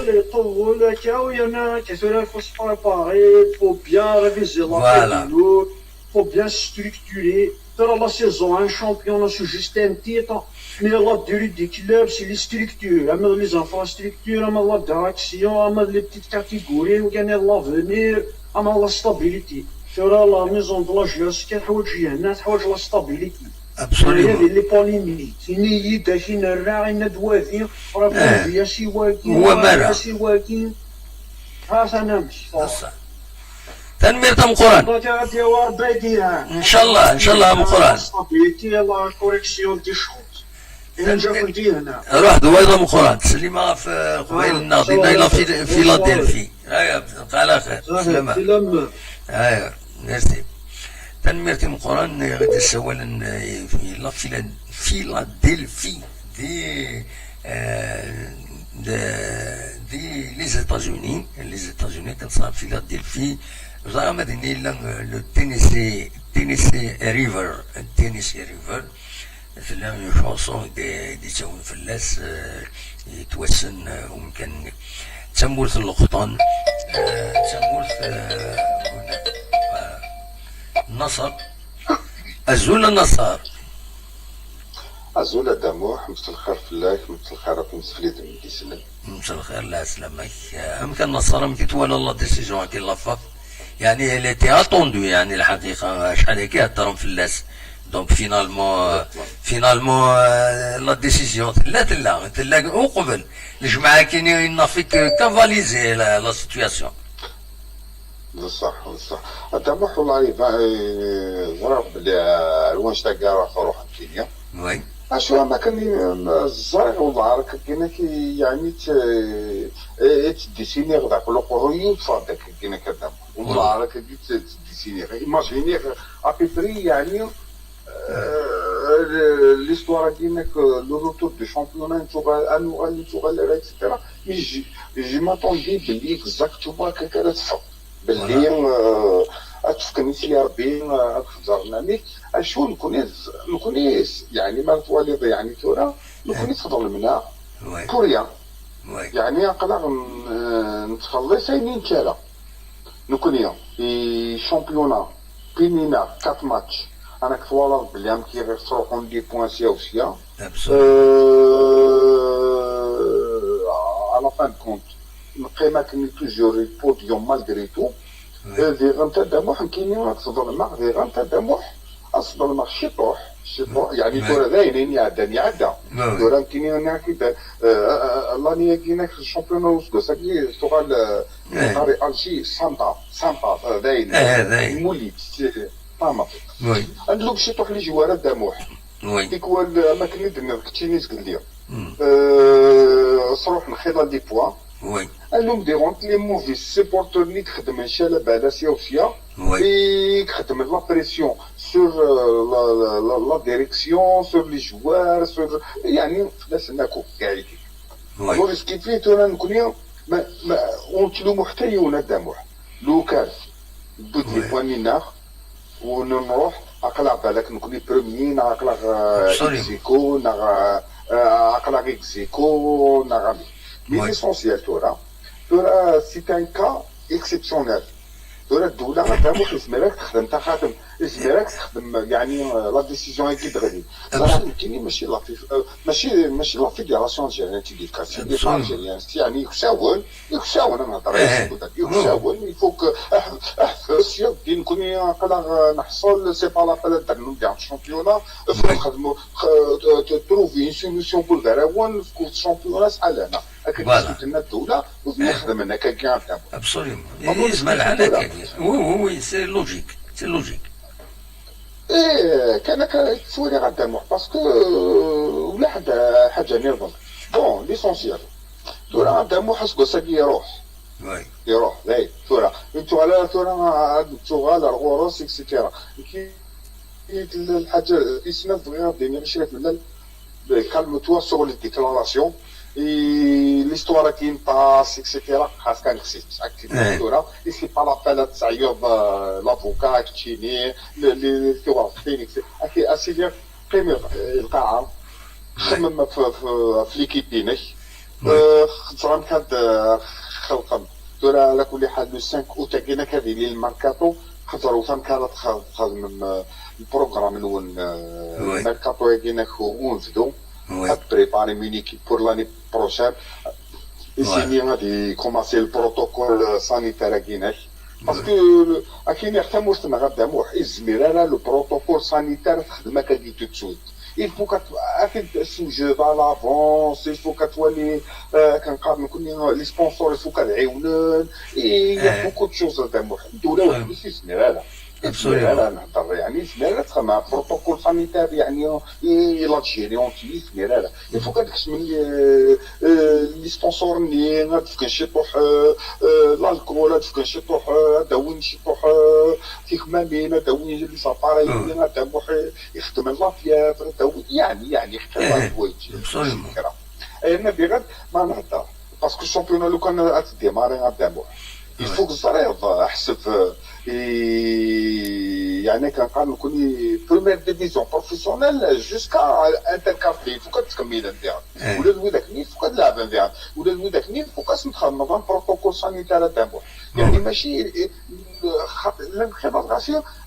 يطول كاو يانا كثير faut se préparer, faut bien réviser la vidéo, faut bien structurer. Dans la saison, un championnat c'est juste un titre, mais la durée des clubs c'est les structures, les infrastructures, la direction, les petites catégories, où gagner l'avenir, la stabilité. ترى لا ميزون دو لا جيوس كتحوج هنا تحوج لا ستابيليتي. ابسوليومون. هذه لي بوليميك تيني داشي نرا عين دوازي راه بيا شي واكين هو مرا شي واكين ها انا نمشي صح. تنمير تم قران. ان شاء الله مقران. ستابيليتي لا كوريكسيون دي شوز. إلا جا كنتي هنا. روح دويضة مقران تسليمة في قبيل الناضينا إلى فيلادلفي. هيا على خير. سلامة. ايوه ميرسي تنميرتي من القران غادي سوالا في فيلادلفي دي لي زيتازوني كنصاب فيلادلفي زعما مدينه لو تينيسي ريفر في اون شونسون دي تاون فلاس يتوسن وممكن تمورث القطن تمورث النصر أزول النصر أزول دموح مثل الخير فلاك مثل الخير راكم سفليت من ديسلم مثل الخير لا سلامك أمكن النصر مكي تولى الله ديسيجون كي لافاق يعني اللي تي اتوندو يعني الحقيقة شحال هيك هضرهم فلاس دونك فينالمون لا ديسيزيون تلا وقبل الجماعة كاينين نافيك كافاليزي لا سيتوياسيون. بصح دموح والله ضرب بلي الوانش تاع كاع روح الدنيا. وي. اشوا ما كان الزرع والله راك كاين يعني تديسيني غدا كل قرويين فادك كاين كذا والله راك تديسيني ايماجيني ابيبري يعني l'histoire ديالك لو روتور دو شامبيونان تشوفها انوال تشوفها اكسترا جي ماتوندي بلي اكزاكتومون هكا تفهم باللي اتفكرني سي ربي برنامج اشو نكون يعني ما توالي يعني تورا نكون تفضل منها كوريا يعني أقلق نتخلص أين كلا نكونيا في شامبيونا بينينا 4 ماتش أنا كثوالة بليام كي غير دي بوان سياوسيا على فان كونت نقيمة كني توجور البوديوم مالغري تو ذي غنتا دموح كيني تظلمع ذي غنتا دموح أصدر شطوح يعني دورة ذاينين يعدى دورة كيني ناكي الله نياكينا في الشامبيون وسكو ساكي سؤال نهاري ألشي سامبا ذاين مولي طامة عندلو شطوح لي جوارة دموح ديك هو الأماكن اللي درنا كتينيز قليا صروح نخيض دي بوا اللهم ديرونت لي موفي سيبورتور اللي تخدم ان شاء الله بعد سيوسيا يخدم لا بريسيون سور لا ديريكسيون سور لي جوار سور يعني خلاص ناكو كاع الوغ سكي فيه انا نكون ما ونتلومو حتى يونا داموح لو كان بديت لي بوانينا ونروح اقلع بالك نكون بروميي ناقلع اكزيكو اقلع اكزيكو نغامي Mais l'essentiel, c'est un cas exceptionnel. الدولة غتعمل اسمك تخدم تخدم اسمك تخدم يعني لا ديسيزيون اكيد غادي صراحة كاينين ماشي لا فيدراسيون ديالنا تيديكاسيون ديال الجزائريين يعني يخشاون انا نهضر يخشاون يفوك احفظ يدي نكون قلا نحصل سي با لابيل داك ديال الشامبيونا نخدمو تروفي سوليسيون بور دراوان في الشامبيونا سالنا اكيد لنا الدولة ونخدم انا كاع ابسوليومون يسمع العنا وي سي لوجيك كان تسولي غدا المخ باسكو ولا حاجه نيرفون بون ليسونسيال تورا غدا المخ خاصو ساكي يروح لاي تورا انتو على تورا على الغروس اكسيتيرا كي الحاجه اسمها صغيره ديما شريت من كالم توا سور لي ديكلاراسيون l'histoire qui me passe, etc. خاصك نخسيت الدكتوره سي با لابيل تعيط لافوكا كتشيني لي توافقين اسيدي قيمي القاعه خمم في ليكيب ديالك خطران كاد خلقم دورا على كل حال لو 5 اوت كاينه كهذه لي الماركاتو خضروا فهم كانت خدم البروغرام الاول الماركاتو كاينه ونفدو à préparer une équipe pour l'année prochaine. Ici, on a commencé le protocole sanitaire à Guinée. Parce que, à Guinée, le protocole sanitaire, tout de suite. Il faut que tu joues à l'avance, il faut que tu les sponsors, il faut que il y a beaucoup de choses à dire. يعني سميرات مع بروتوكول سانيتير يعني لالجيريون تي سميرات يفو كداكش من لي سبونسور ني غادفك نشطوح الالكول غادفك نشطوح داوين نشطوح فيك ما بين داوين لي ساباري غادموح يخدم لافيات داوين يعني اختلاف الحوايج انا بغد ما نهضر باسكو الشامبيون لو كان غاديماري غادموح يفوك الزريض حسب يعني كنقال نكون بريمير ديفيزيون بروفيسيونيل جوسكا انتركافلي فوق تكمل نتاعك ولا الوداك نيت فوق تلعب نتاعك ولا الوداك نيت فوق تدخل نظام بروتوكول سانيتير تاعو يعني ماشي الانخفاض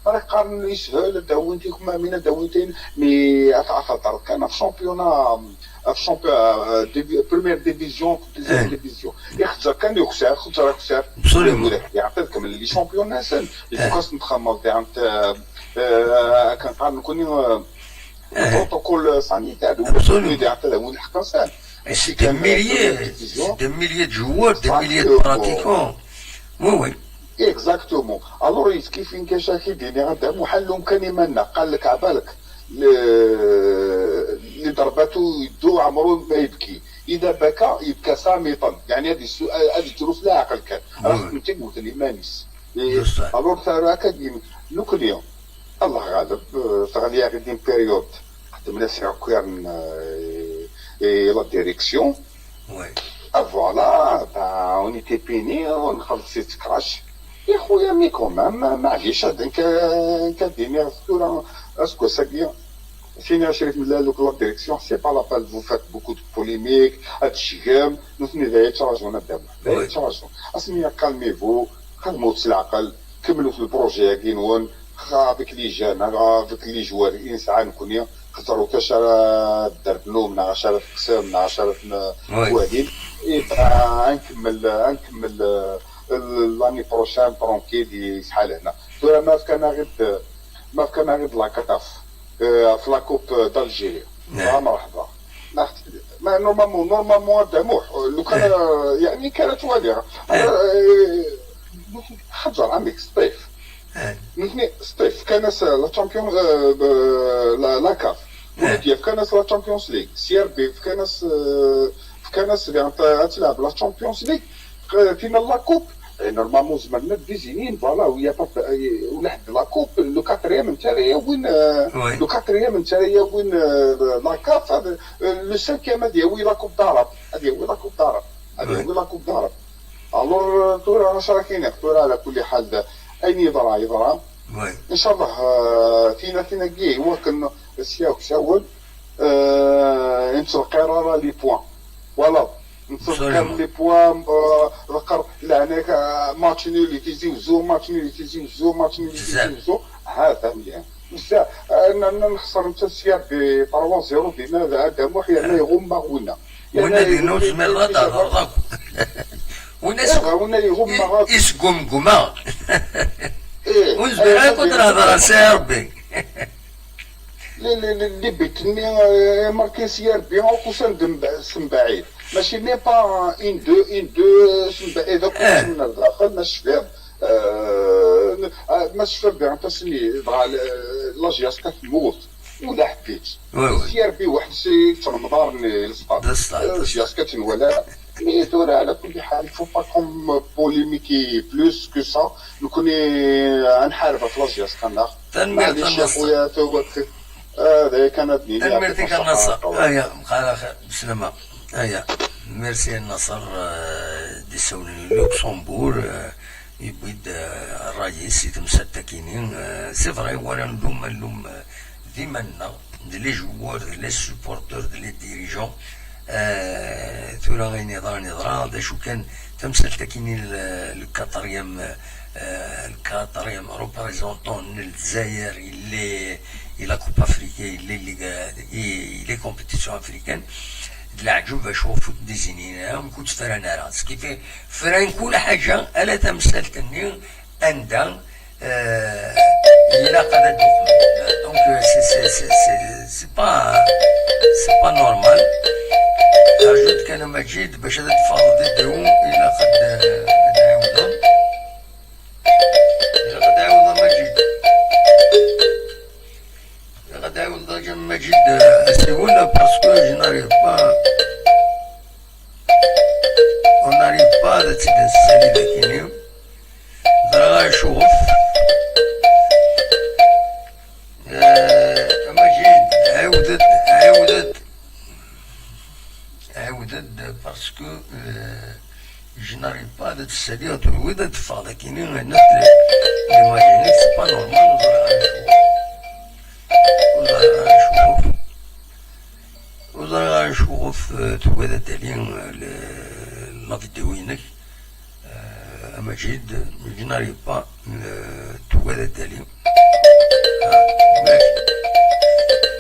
راه قارن يسهل داوينتي كما من داوينتين مي اتعثر كان في شامبيونا في بريمير ديفيزيون دوزيام ديفيزيون يخسر كان يخسر يعطيك من لي شامبيون ناسن يفوكس نتخمم تاع كنقال نكون بروتوكول سانيتير ولا يعطي له الحق نسال سي دي ميليي دو جوار دي ميليي دو براتيكون وي اكزاكتومون الوغ كيف كاين ديني غدا محل كان يمنى قال لك عبالك اللي ضربته يدو عمرو ما يبكي اذا بكى يبكى صامتا يعني هذه الظروف لا عقل كان راه كنت قلت لي مانيس الوغ ثار اكاديمي نوكليون الله غالب تغني غادي بيريود خدمنا سي كويرن لا ديريكسيون وي فوالا اون ايتي بيني ونخلص كراش يا خويا مي كومام معليش هذاك كديني اسكو ساكيا سيني شريف من لوك لا ديريكسيون سي با لابال فو فات بوكو دو بوليميك هاد الشيام نوثني ذا يتراجعونا دابا لا يتراجعو اسمي كالميفو كالمو العقل كملوا في البروجي كينون افيك لي جان افيك لي جوار الانسان كونيا خسروا كشرا دربلو من 10 قسم من 10 وادين نكمل لاني بروشان ترونكيل يسحال هنا ترى ما كان غير لاكاف في لاكوب دالجيريا مرحبا ما نورمالمون دموح لو كان يعني كانت والية حجر عميك سطيف نحن سطيف كانت لا تشامبيون لا كاف ولكن كانت لا تشامبيونز ليغ سي ار بي كانت تلعب لا تشامبيونز ليغ فينا لا كوب نورمالمون زعما ديزينين فوالا ويا ولا حد لا كوب لو كاتريام نتاعي وين لو كاتريام نتاعي وين لا كاف هذا لو سانكيام هذه وين لا كوب دارب هذه وين لا كوب دارب هذه وين لا كوب دارب الور تورا راه كاين تورا على كل حال اين يضرا ان شاء الله فينا كي هو كان سياو شاول نتلقى راه لي بوان فوالا نتلقى لي بوان ذكر لهناك ماتش نيل تيزيوزو ماتش نيل تيزيوزو هذا مليان بزاف نخسر نتا السيار ب 3-0 بماذا هذا محيى لا يغم غونا ونا دي نوز مرات ونا يغم غونا اسقمقما وزبيرا كنت نهضر سي ربي اللي بيتني ماركي سي ربي وكوسان سمبعيد ماشي مي با ان دو سمبعيد من الداخل ما شفير ما شفير بيان تسني لاجياس كتموت ولا حبيت سي ربي واحد سي ترمضارني الصقر لاجياس كتنولا مي دور على كل حال il faut pas comme polémiquer plus que ça نكون نحارب في لاجياس كناخ معليش يا خويا توبك هذا كانت ميرتي كالنصر هيا قال بسلامة هيا ميرسي النصر دي سولي لوكسمبور يبيد الرئيس يتمسدكينين سي فري وانا نلوم ديما دي لي جوار دي لي سوبورتور دي لي ديريجون ثورا غير نظرا دا شو كان تمسدكينين الكاتريام ريبريزونتون الجزائر اللي la Coupe africaine, les compétitions africaines, العجوبة شوفوا ديزينيناهم كنت فرنا راس كيف فران كل حاجة ألا تمثل كني أندا إلى قد الدخول دونك سي با نورمال أرجوت كان مجيد باش هذا تفاوض يدعو إلى قد عاودهم مجيد مجيد أسيولا باسكو je n'arrive pas تسالي ذاكيني درا نشوف مجيد عاودت باسكو je n'arrive pas تسالي وإذا تفاض ذاكيني الناس اللي ماجيني سي با نورمال وزرا نشوف تودا تالين لا فيديو هناك مجيد je n'arrive pas تودا تالين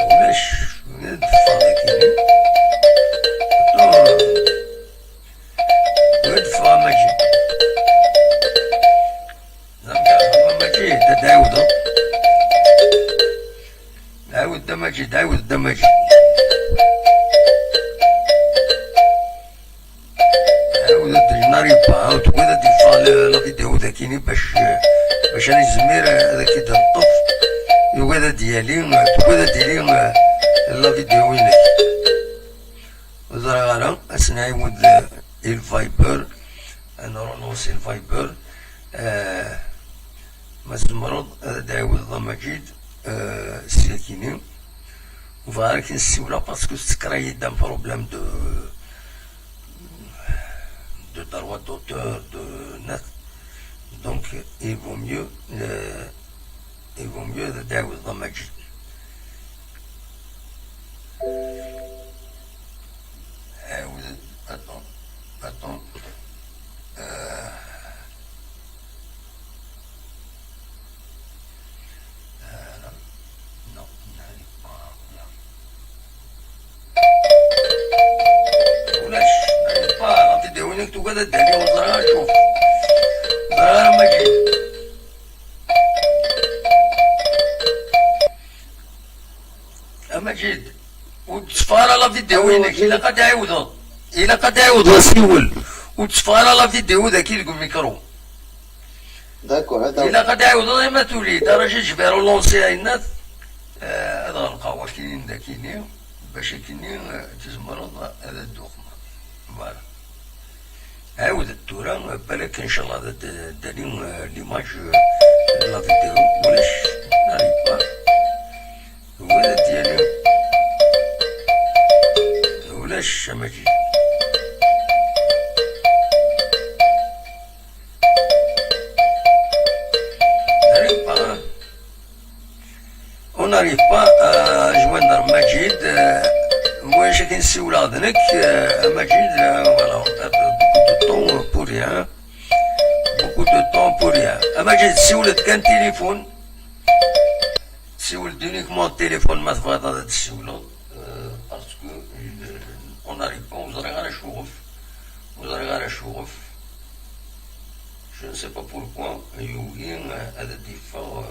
ولاش ندفع كيني ندفع مجيد مجيد تداود عاود دمجي عاود دمجي عاود ناريبا عاود وذا ديفال لا فيديو ذاكيني باش انا الزمير هذاك يدنطف وذا ديالي وذا ديالي لا فيديو هناك وزرا غالا اسنا عاود الفايبر انا رونوسي الفايبر مزمرض هذا عاود مجيد سيكيني وفارك نسيولا باسكو سكراي دان بروبليم de droit d'auteur de net donc il vaut mieux تعاود مجيد وينك تقعد الدنيا وزرها شوف زرها مجيد مجيد وتصفار لا فيديو وينك إلا قد عاود سيول وتصفار لا فيديو ذاك يلقوا الميكرو داكور هذا إلا قد عاود ما تولي درجة جبارو لونسي الناس هذا غنلقاو واش كاينين داكيني باش كاينين تزمرض هذا الدخمة فوالا عاود الدورة بالك ان شاء الله داني ليماج لا فيديو ولاش ناري با هو ديالي ولاش ماشي on n'arrive pas à joindre Majid. Moi, j'ai qu'une soulade avec Majid. Voilà, on perd beaucoup de temps pour rien. Beaucoup de temps pour rien. Majid, si vous êtes qu'un téléphone, si vous êtes uniquement téléphone, ma foi, dans cette soulade, parce que on n'arrive pas, vous aurez un chouf. Vous aurez un chouf. Je ne sais pas pourquoi, il y a des différents.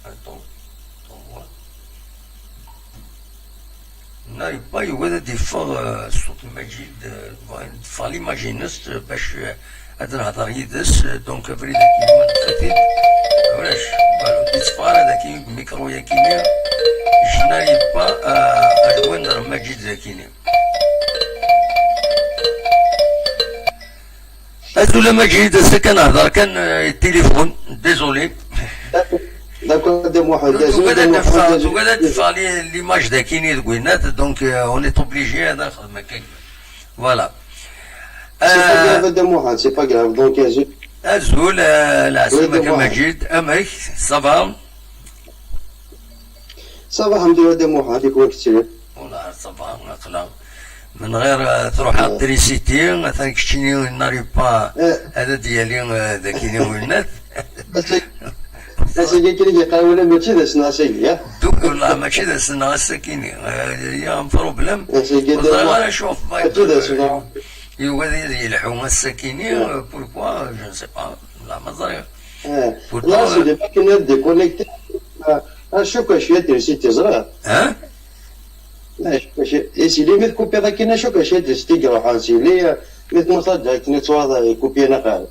Attends, moi. On n'arrive pas à يوجد دفاع صوت المجيد فالي ماجينست باش هذا الهضر يدس دونك فريد كيما تفاتيت ولاش بالو ديتفار هذاك الميكرو يا كيميا جو n'arrive pas à joindre مجيد زكيني هذو مجيد كان هضر كان التليفون ديزولي D'accord, tu regardes l'image de Kini de Gwinnett, donc on est obligé d'être. Voilà. C'est pas grave, donc Azoul, la Sima Majid, Amek, ça va? Ça va, alhamdoulilah, de Mohamed, et quoi que tu veux? Voilà, ça va, maintenant. من غير تروح على التريسيتي مثلا كشتيني ناري با هذا ديالي ذاكيني ولنات سيدي كي قالوا ماشي ذا سناسي دوك والله ماشي ذا سناسي كيني يا بروبليم والله شوف يوغادي يلحو السكيني بوركوا جو نسي با لا ما ظريف لا سيدي كنا ديكونيكتي شوكا شويه تريسيتي زرا ها لا شوكا سيدي ميت كوبي هذاك كنا شوكا شويه تريسيتي روحان سيدي ميت مصدق كنا تواضع كوبي نقال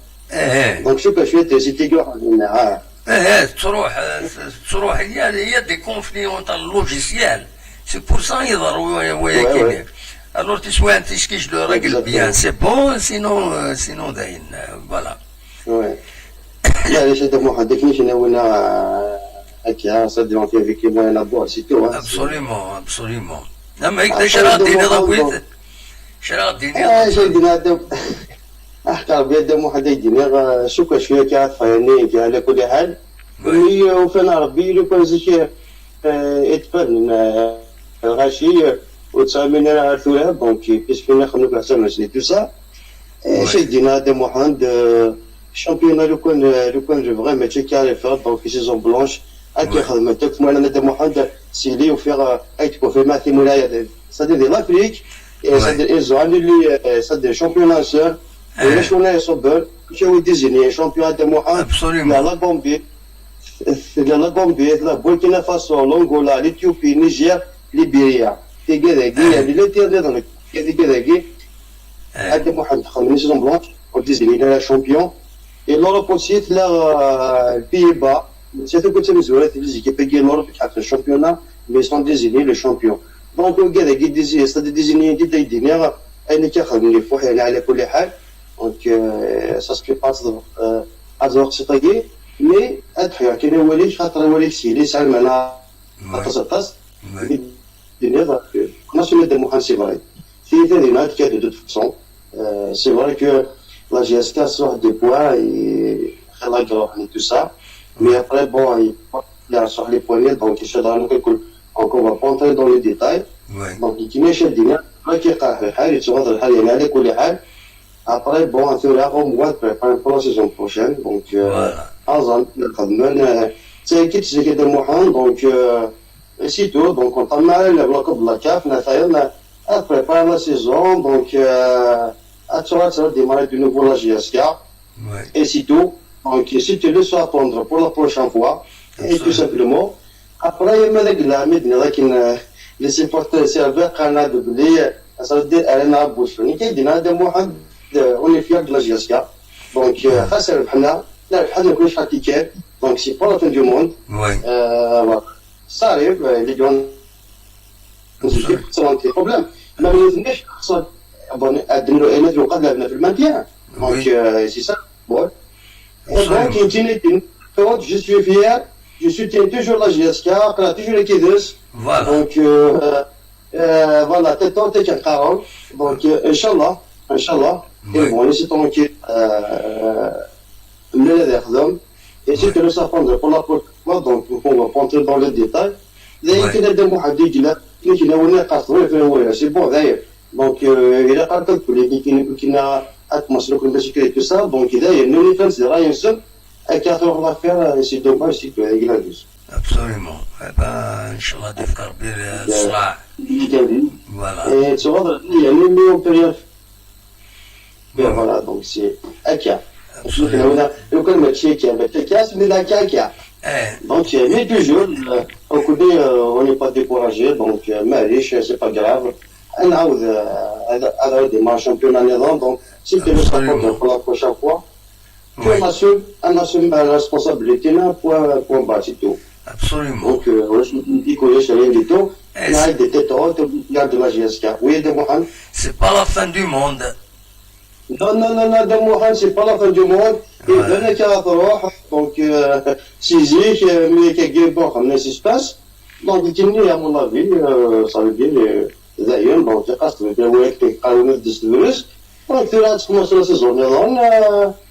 دونك شوكا شويه تريسيتي روحان تروح هي دي كونفلي اونتر اللوجيسيال سي بور سا يضروا ويا كيما الور تسوى انت تشكيش لو راجل بيان سي بون سينو داين فوالا وي لا علاش هذا محدك نيش ناوينا هكا صدرون في فيكي موين لابور سي تو ابسوليمون اما هيك شرا ديني ضويت شرا ديني شي دينا احكي بيد محدد ديني شوكا شويه كي عطفاني كي على كل حال مي وفينا ربي لو كان زكي اتفرن غاشي وتسامينا عرفوها دونك بيسكو نخدمو كحسن سي تو سا شي دينا دي محمد شامبيون لو كان فري ماتشي كاري فير دونك في سيزون بلونش هكا خدمتك مولانا دي محمد سيلي وفيغ ايتكو في ماثي مولايا سادي دي لافريك سادي ايزوان اللي سادي شامبيون سور باش ولا يصبر شو ديزيني شامبيون دي محمد لا كومبي لا كومبي لا بوركينا فاسو لونغولا ليثيوبي نيجير ليبيريا في كذا اللي تيرد كذا هذا محمد خمس سيزون بلونش وديزيني لا شامبيون et l'Europe aussi les Pays-Bas c'est tout comme ça les équipes qui l'Europe qui a fait le championnat mais sont désignés les champions donc كذا qui désigne c'est désigné qui désigne اين كيخدم فوق يعني على كل حال donc ça se fait pas ازوق سيطاغي مي ادحيا كاين ولي خاطر ولي سيلي سالمنا تصطس دينيا ناسيونال دو محاسبه في ذلك كاد دو فاصون سي فري كو لا GSK sort des points et خلاص يعني tout ça mais après bon il y a sur les poignets donc je dois encore on va pas entrer dans les détails donc qui ماشي الدنيا ما كيقع في الحال يتغير الحال يعني على كل حال après bon on fera au mois de préparer pour la saison prochaine donc اظن نخدمنا تاكيد تسكي ديال محمد donc c'est tout donc on t'amène le bloc de la CAF نتايا préparer la saison donc tu vas démarrer de nouveau la GSK. Et c'est tout. Donc, si tu le souhaites apprendre pour la prochaine fois, et tout simplement, après, il y a les supporters serveurs qui ont doublé, ça veut dire qu'elle a bouche. On est fiers de la GSK. Donc, donc, c'est pas la fin du monde. Voilà. Ça arrive, les gens ont des problèmes. Mais les gens ont le maintien. Donc, c'est ça. Bon. Et donc, je suis fier, je soutiens toujours la GSK, toujours les Kidus. Voilà. Donc, voilà, t'es temps, t'es qu'un carole. Donc, Inch'Allah, et bon, c'est donc, le l'Erdom. Et si tu le sais prendre pour la prochaine fois, donc, on va rentrer dans le détail. D'ailleurs, il y a des محدد qui n'a pas c'est bon, d'ailleurs. Donc, il a pas de collègues qui n'a atmosphère comme tout ça. Donc, il y a une défense de rien seul. Et qu'à on va faire, c'est dommage, c'est que il a dit. Absolument. Eh ben, Inch'Allah, d'Efkar Bir Sla. Voilà. Et tu vois, il y a une meilleure période. Voilà, donc c'est Akia. Le coup de métier qui a été casse, mais Akia. Donc, mais toujours, on n'est pas découragé, donc, mais riche, c'est pas grave. On a des matchs championnats donc, si tu veux savoir pour la prochaine fois, tu assumes la responsabilité là pour battre, c'est tout. Absolument. Donc, on dit qu'on est rien du tout. Il y a des têtes hautes, il y a de la GSK. Oui, de Mohan. C'est pas la fin du monde. Non, de Mohan, c'est pas la fin du monde. Il y a des cas donc, physique, mais qui est bon, comme ce qui se passe. Donc, à mon avis, ça veut dire, d'ailleurs, donc, il y a un virus. Donc, tu as commencé la saison.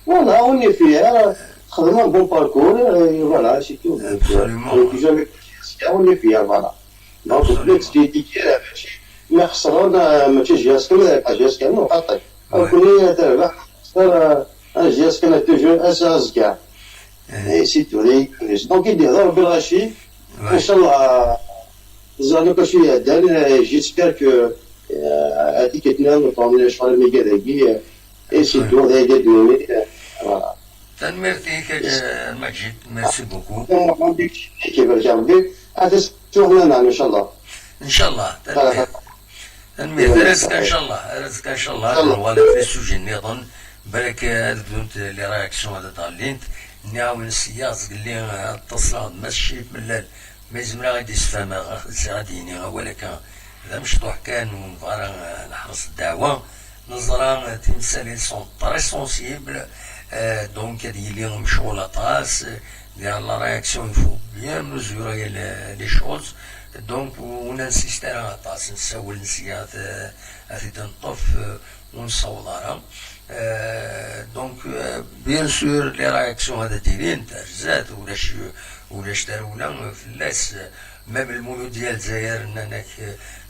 Voilà, on est fiers. Vraiment un bon parcours. Et voilà, c'est tout. Absolument. On est fiers, voilà. Donc, l'expliquer, merci, monsieur Giaskin, Giaskin, non, pas très. On connaît, un Giaskin est toujours un Sazka. Et c'est tout. Donc, il dit, Rachi, Inch'Allah, j'espère que étiquettement, on va emmener Charles Megadagui, et c'est tout, on a aidé de l'aimer. Voilà. Merci beaucoup. On dit qu'il va regarder. À ce jour-là, Inch'Allah. Inch'Allah. تنمية رزق ان شاء الله رزق ان شاء الله ولا في سوجي نظن بالك دونت لي رياكسيون هذا طالينت نعاون السياس قال لي اتصل ماشي ملال ما يزمنا غادي يسفهم غاديني ولكن اذا مشطوح كان ونبغى نحرص الدعوه نظرا تمثال سون تري سونسيبل دونك هذه اللي مشغوله طاس ديال لا رياكسيون يفو بيان مزوري لي شوز Donc, on insiste à la نساول نسيات في تنطف ونصورها. Donc, bien sûr, les réactions هذا دايرين تهزات ولاش دارونا في الناس ميم المولود ديال الجزائر انك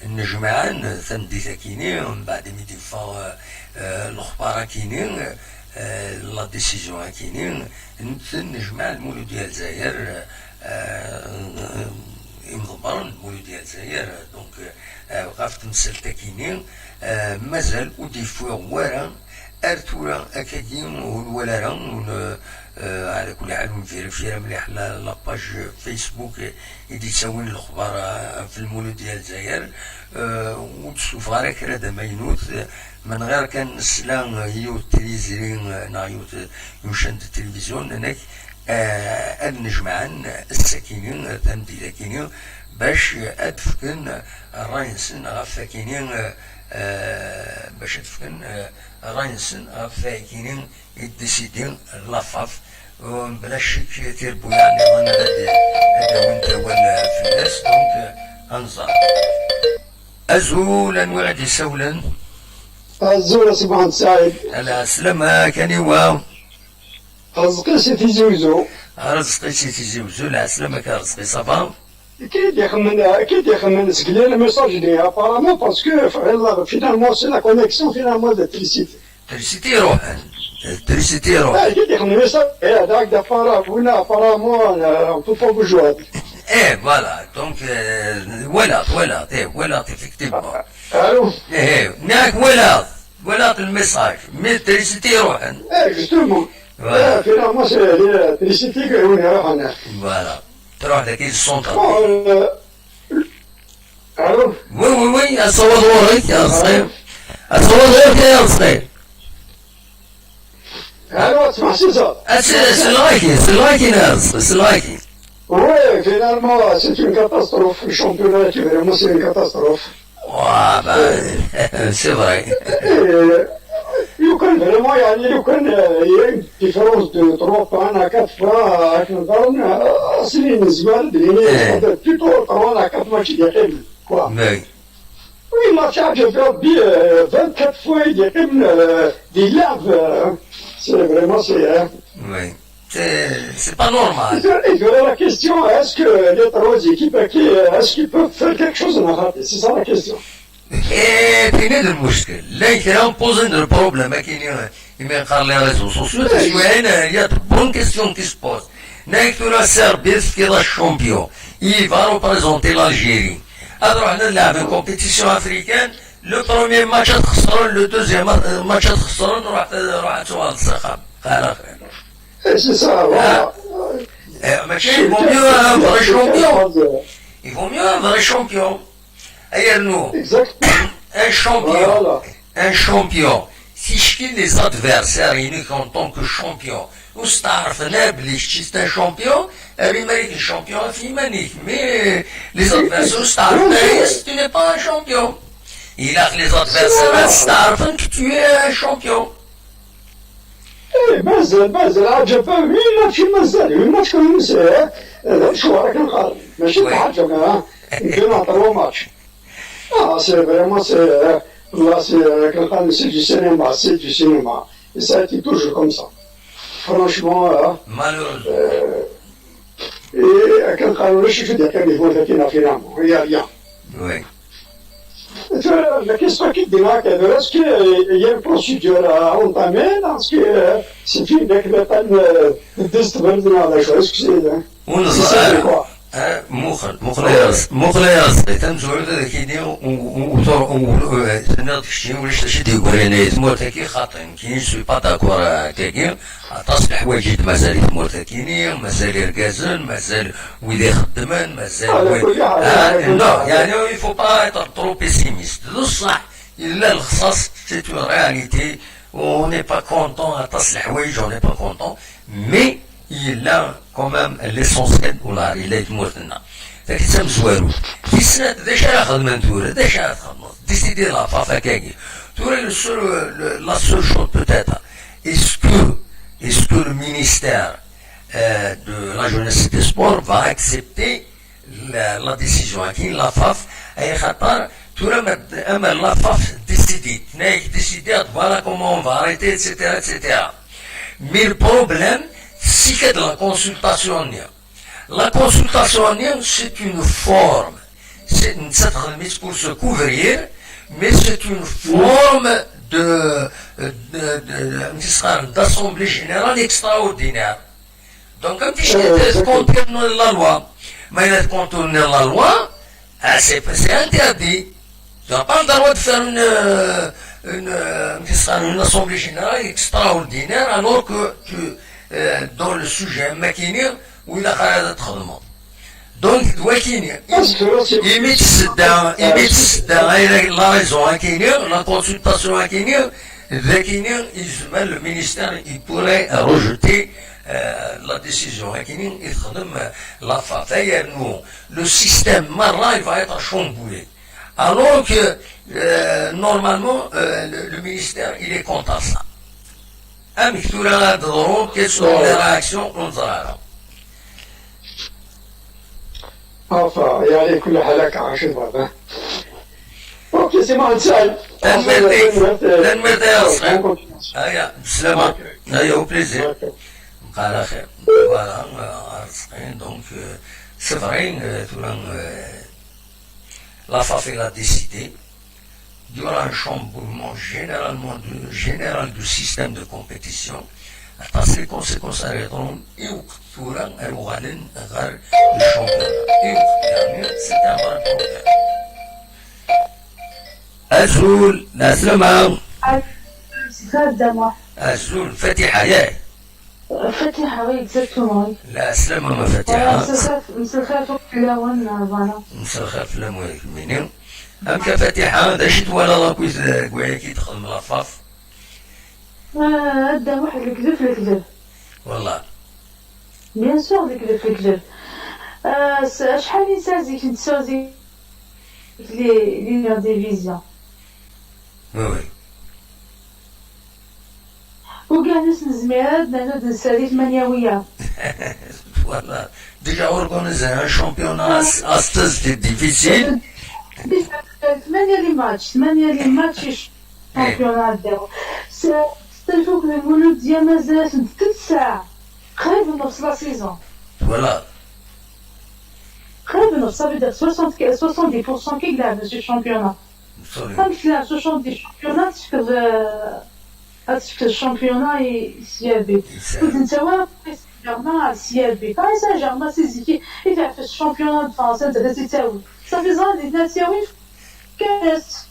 النجمعان ثمديثا كاينين ومن بعد ميدي فا الاخبار كاينين لا ديسيزيون كاينين النجمع المولود ديال الجزائر يمضبرن المولود ديال الجزائر دونك وقف تمثل تاكينين مازال وديفوا ورا ارتورا اكاديم ولا على كل حال نفيرفيرا مليح لاباج فيسبوك يدي تساوين الاخبار في المولود ديال الجزائر وتشوف غير كرا ماينوت من غير كان السلام يوت تليزرين نايوت يوشند التلفزيون هناك النجمعان الساكنين تمديدا كينين باش ادفكن الراينسن غفاكينين باش ادفكن الراينسن غفاكينين يديسيدين لافاف بلا شك تيربو يعني وانا هذا وانت ولا في الناس دونك انظر ازولا وغادي يسولا الزورة سبحان سعيد على السلامة كان واو رزقي سي في زوزو رزقي سي في زوزو لا سلامة رزقي صافا كيد يخمن سكلي ميساج لي ابارامون باسكو فينالمون سي لا كونيكسيون فينالمون ديليكتريسيتي تريسيتي يروح كيد يخمن ميساج هذاك دابارا ولا ابارامون بوبو بوجواد فوالا دونك ولات افكتيفمون الو ناك ولات voilà le message. Mais l'électricité يروح. Justement. Finalement, c'est l'électricité qu'on a. Voilà. تروح ذاك السونتر. الو وي اصور دورك يا صغير. اصور دورك يا صغير. الو تسمع سيزا سلايكي ناس سلايكي. Oui, finalement, c'est une catastrophe. Le championnat, vraiment, c'est une catastrophe. Ouais, ben, c'est vrai. يمكن vraiment يمكن هي ديفيرونس دو 3 بوان à 4 fois كنظن سنين زمان بلي بلوتو 3 à 4 ماتش ديال كوا Oui. وي ماتش عجب بي 24 fois ديال دي لعب سي فريمون سي Oui. C'est pas normal. Et voilà la question, est-ce que les trois équipes, est-ce qu'ils peuvent faire quelque chose en Arabe? C'est ça la question. Et puis, il y a des مشكل. Là, il y a un posé de problème. Il y a les réseaux sociaux. Il y a de bonnes questions qui se posent. La Serbie, qui est la champion, il va représenter l'Algérie. Alors, on a une compétition africaine. Le premier match à Khsran, le deuxième match à Khsran, on va à Sakhab. C'est ça, voilà. Mais il vaut mieux un vrai champion. Il vaut mieux un vrai champion. Et nous, Exactement. un champion, si je quitte les adversaires uniques en tant que champion, ou c'est un champion, il mérite un champion féminin. Mais les adversaires, tu n'es pas un champion. Il a que les adversaires, que tu es un champion. مازال عجب ماشي مازال الماتش كان نساه شو راك نقارن ماشي بحاجه نديرو 3 ماتش سي فريمون سي والله سي كنقارن سي du cinéma c'est du cinéma et ça a été toujours comme ça franchement Malheureusement. et كنقارن شي ديال كان يفوت فينا فينالمون هي ريان Oui. La question qui démarque, est-ce qu'il y a une procédure à entamer? Est-ce que c'est fini avec le temps de déstabiliser la chose? C'est ça, quoi? مخلص تنزل ذاك يدي وتنض شي ولا شي يقول لي تموتكي خاطئ كي سوي با داكور كاكي تصلح واجد مازال تموتكيني مازال يركازن مازال ويلي يخدمن مازال نو يعني يفو با être trop pessimiste بصح الا الخصاص سي اون رياليتي on n'est pas content à تصلح واجد on n'est pas content mais il a quand même l'essentiel ولا إلا يتموتنا ذاك تسمى زوارو في السنة داش خدمة تورا داش تخدم ديسيدي لا فافا كاكي تورا la seule chose peut-être est-ce que le ministère de la jeunesse et des sports va accepter la décision كاين لا فاف أي خطر تورا أما لا فاف décidé voilà comment on va arrêter etc mais le problème c'est que de la consultation. La consultation, c'est une forme. C'est une certaine pour se couvrir, mais c'est une forme d'assemblée générale extraordinaire. Donc, quand tu contournes la loi, mais contourner la loi, c'est interdit. Tu n'as pas le droit de faire une assemblée générale extraordinaire alors que tu dans le sujet maquinier où il a خالد تخدمه donc وكينيا يميت السدا la raison كينيا la consultation كينيا كينيا يزمن le ministère il pourrait rejeter la décision كينيا يخدم la فاير nous le système marra il va être chamboulé alors que normalement le ministère il est contre ça quelles sont les réactions ننظرها enfin يعني كل حالك عاشر بابا اوكي سي ما نسال تنمرت يا صغير هيا بسلامة هيا au plaisir على خير voilà donc c'est vrai la FAF a décidé durant un chamboulement général du système de compétition, les conséquences arrêteront et au le championnat. C'est un vrai problème. Azul, la خادمة الزول فاتحة ياك فاتحة وي اكزاكتومون لا سلامة ما فاتحة مسلخة في اللون فوالا مسلخة في الأموال منين أم كفاتحة هذا شي ولا كويس كواعي كيدخل من الفاف هدا واحد الكذب في الكذب والله بيان سور الكذب في الكذب شحال نسازي كنت سازي لي ديفيزيون وي وكاع ناس نزميرات نعود نسالي ثمانيوية voilà déjà organiser un championnat à stage c'est difficile ثمانية لي ماتش الشامبيونات داو ستلفوك المولود ديال مازال 3 ساعة قريب نص لا سيزون voilà قريب نص صافي داك 70% كيلعب في الشامبيونات فهمت كيلعب 70 الشامبيونات تشكل الشامبيونات سيابي كنت نتاوى جيرمان سيابي باريس سان جيرمان سيزيكي يلعب في الشامبيونات فرنسا انت تساوي صافي زاد يتساوي كاس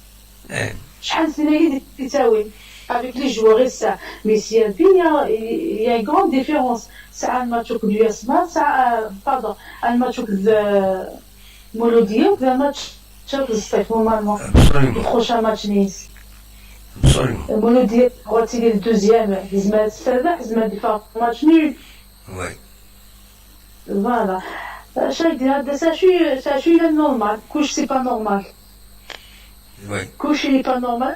شحال سنة يتساوي avec les joueurs ça mais CLP il y a une grande différence c'est un match au l'USMA pardon un match au Molodier un match c'est normalement le prochain match Nice Molodier il est le deuxième Ismaël Salah Ismaël fait un match nul oui voilà chaque ça je suis normal couche c'est pas normal oui couche il est pas normal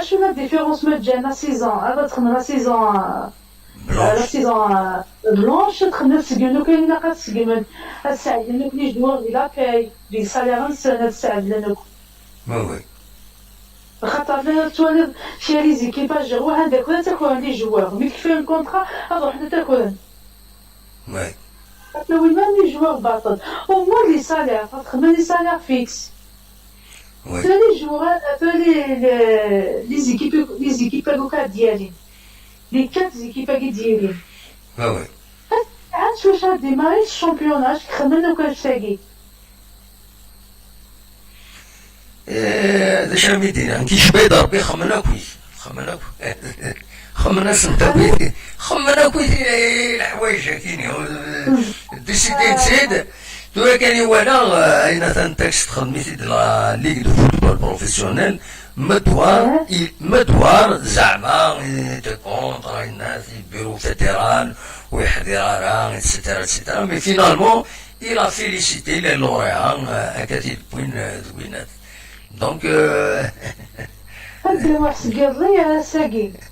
شو لا ديفيرونس ما تجي لا سيزون هذا تخدم لا سيزون بلونش تخدم تسقمنو كاين لا كتسقمن الساعد لانك لي جوار لا كاي دي سالير نسال الساعد لانك وي خاطر تولد شي لي زيكيباج جرو هذاك ولا تاكل لي جوار مي كيفاش الكونطرا تروح تاكل وي لو ميم لي جوار باطل او مو لي سالير تخدم لي سالير فيكس وي les joueurs, les équipes locales d'hier, les 4 équipes d'hier. وي عاد شوش غادي ديماري الشامبيونات خممنا وكنشتاقي. هذا شنو ميدينا كيشبه ضربي خمنا سنتابيتي خمنا كويس الحوايج كاينين ديسيدي تزيد دورا كان ولا اين تنتكس تخدميتي د لا ليغ دو فوتبول بروفيسيونيل مدوار زعما تكونطرا الناس يديروا فيدرال ويحضرها اتسيتيرا مي فينالمون الى فيليسيتي لي لوريان اكادير بوين زوينات دونك هادي واحد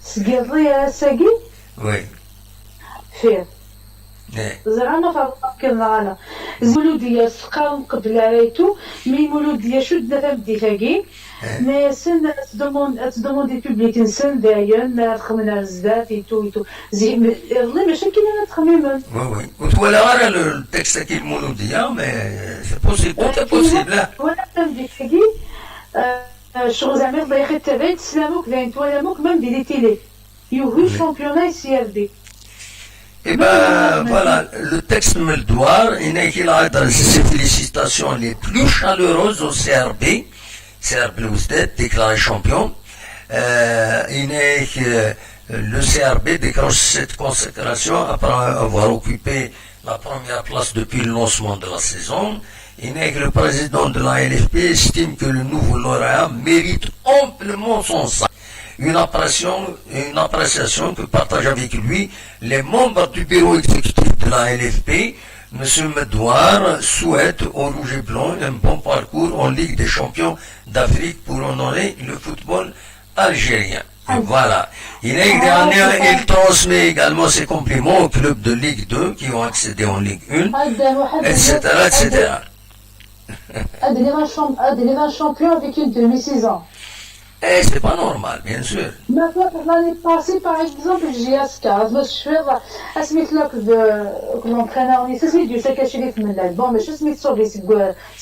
سقيضي ساقي وي فيه زعما فكرنا انا المولوديه سقاو قبل عيتو مي مولوديه شد تبدي تاكي مي سن تدوموندي بوبليك نسن داين خمنا زدات يتو زي والله ماشي كيما تخميم وي وتولى غير التكست كي المولوديه مي سي بوسيبل ولا تبدي تاكي شغل زعما الله يخي تابعت تسلاموك لين توالاموك ميم دي لي تيلي يوهي شامبيوناي سي اف دي Et ben voilà, le texte me le doit, il a adressé ses félicitations les plus chaleureuses au CRB Bluesdet, déclaré champion. Le CRB décroche cette consécration après avoir occupé la première place depuis le lancement de la saison. Le président de la LFP estime que le nouveau lauréat mérite amplement son sac. Une appréciation que partagent avec lui les membres du bureau exécutif de la LFP. M. Medouar souhaite aux Rouges et Blancs un bon parcours en Ligue des Champions d'Afrique pour honorer le football algérien. Et voilà. Il transmet également ses compliments aux clubs de Ligue 2 qui ont accédé en Ligue 1, etc., etc. Il est un champion avec une demi-saison. Et c'est pas normal, bien sûr. Maintenant, l'année passée, par exemple, JSK, je suis اسميت l'entraîneur, c'est celui du Sakachili Fmenel. Bon, mais je suis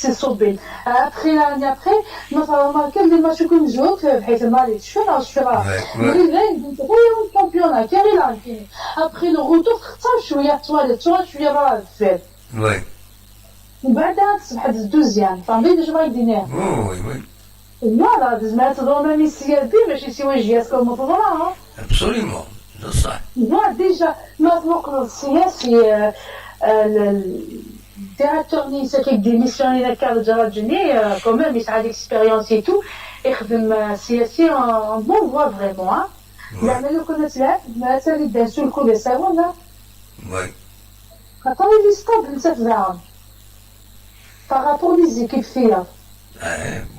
c'est Sobin. Après l'année après, nous avons remarqué des matchs comme Jouk, حيث المالي تشفى الشراء. le championnat, quel est l'année? Après le retour, شوية شوية راه فات. Oui. وبعدها تصبح الدوزيام، فهمتي ديجا ما يديناه. Oui, oui. Voilà, زعما تضرب ميم السي ال بي ماشي سي واش جياس كوم تضرب Absolument, c'est ça. Moi, déjà, maintenant que c'est le directeur qui démissionné de la carte de la quand même, il a l'expérience et tout, et c'est un bon voix vraiment. Hein. Il a même connaît là, mais ça lui donne sur le coup de savon là. Oui. Attends, il est stable, cette zone. Par rapport aux équipes filles.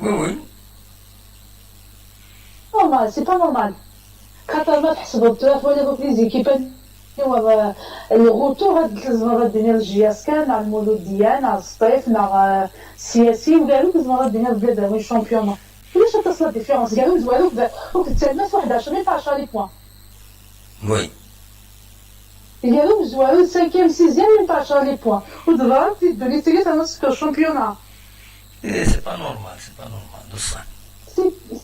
Oui, oui. Normal, c'est pas normal. Quand ما تحسبوا بتلافوا لي زيكيب الغوتو هاد ثلاث مرات ديال الجياسكا مع المولود ديال مع الصيف مع السياسي وقالوا ثلاث مرات ديال البلاد هو الشامبيون علاش تصل الديفيرونس قالوا زوالو وكتسالنا في 11 ما ينفعش لي بوان وي قالوا زوالو 5e 6e ما ينفعش لي بوان ودابا تيبان لي انا سكو الشامبيون سي با نورمال سي با نورمال بصح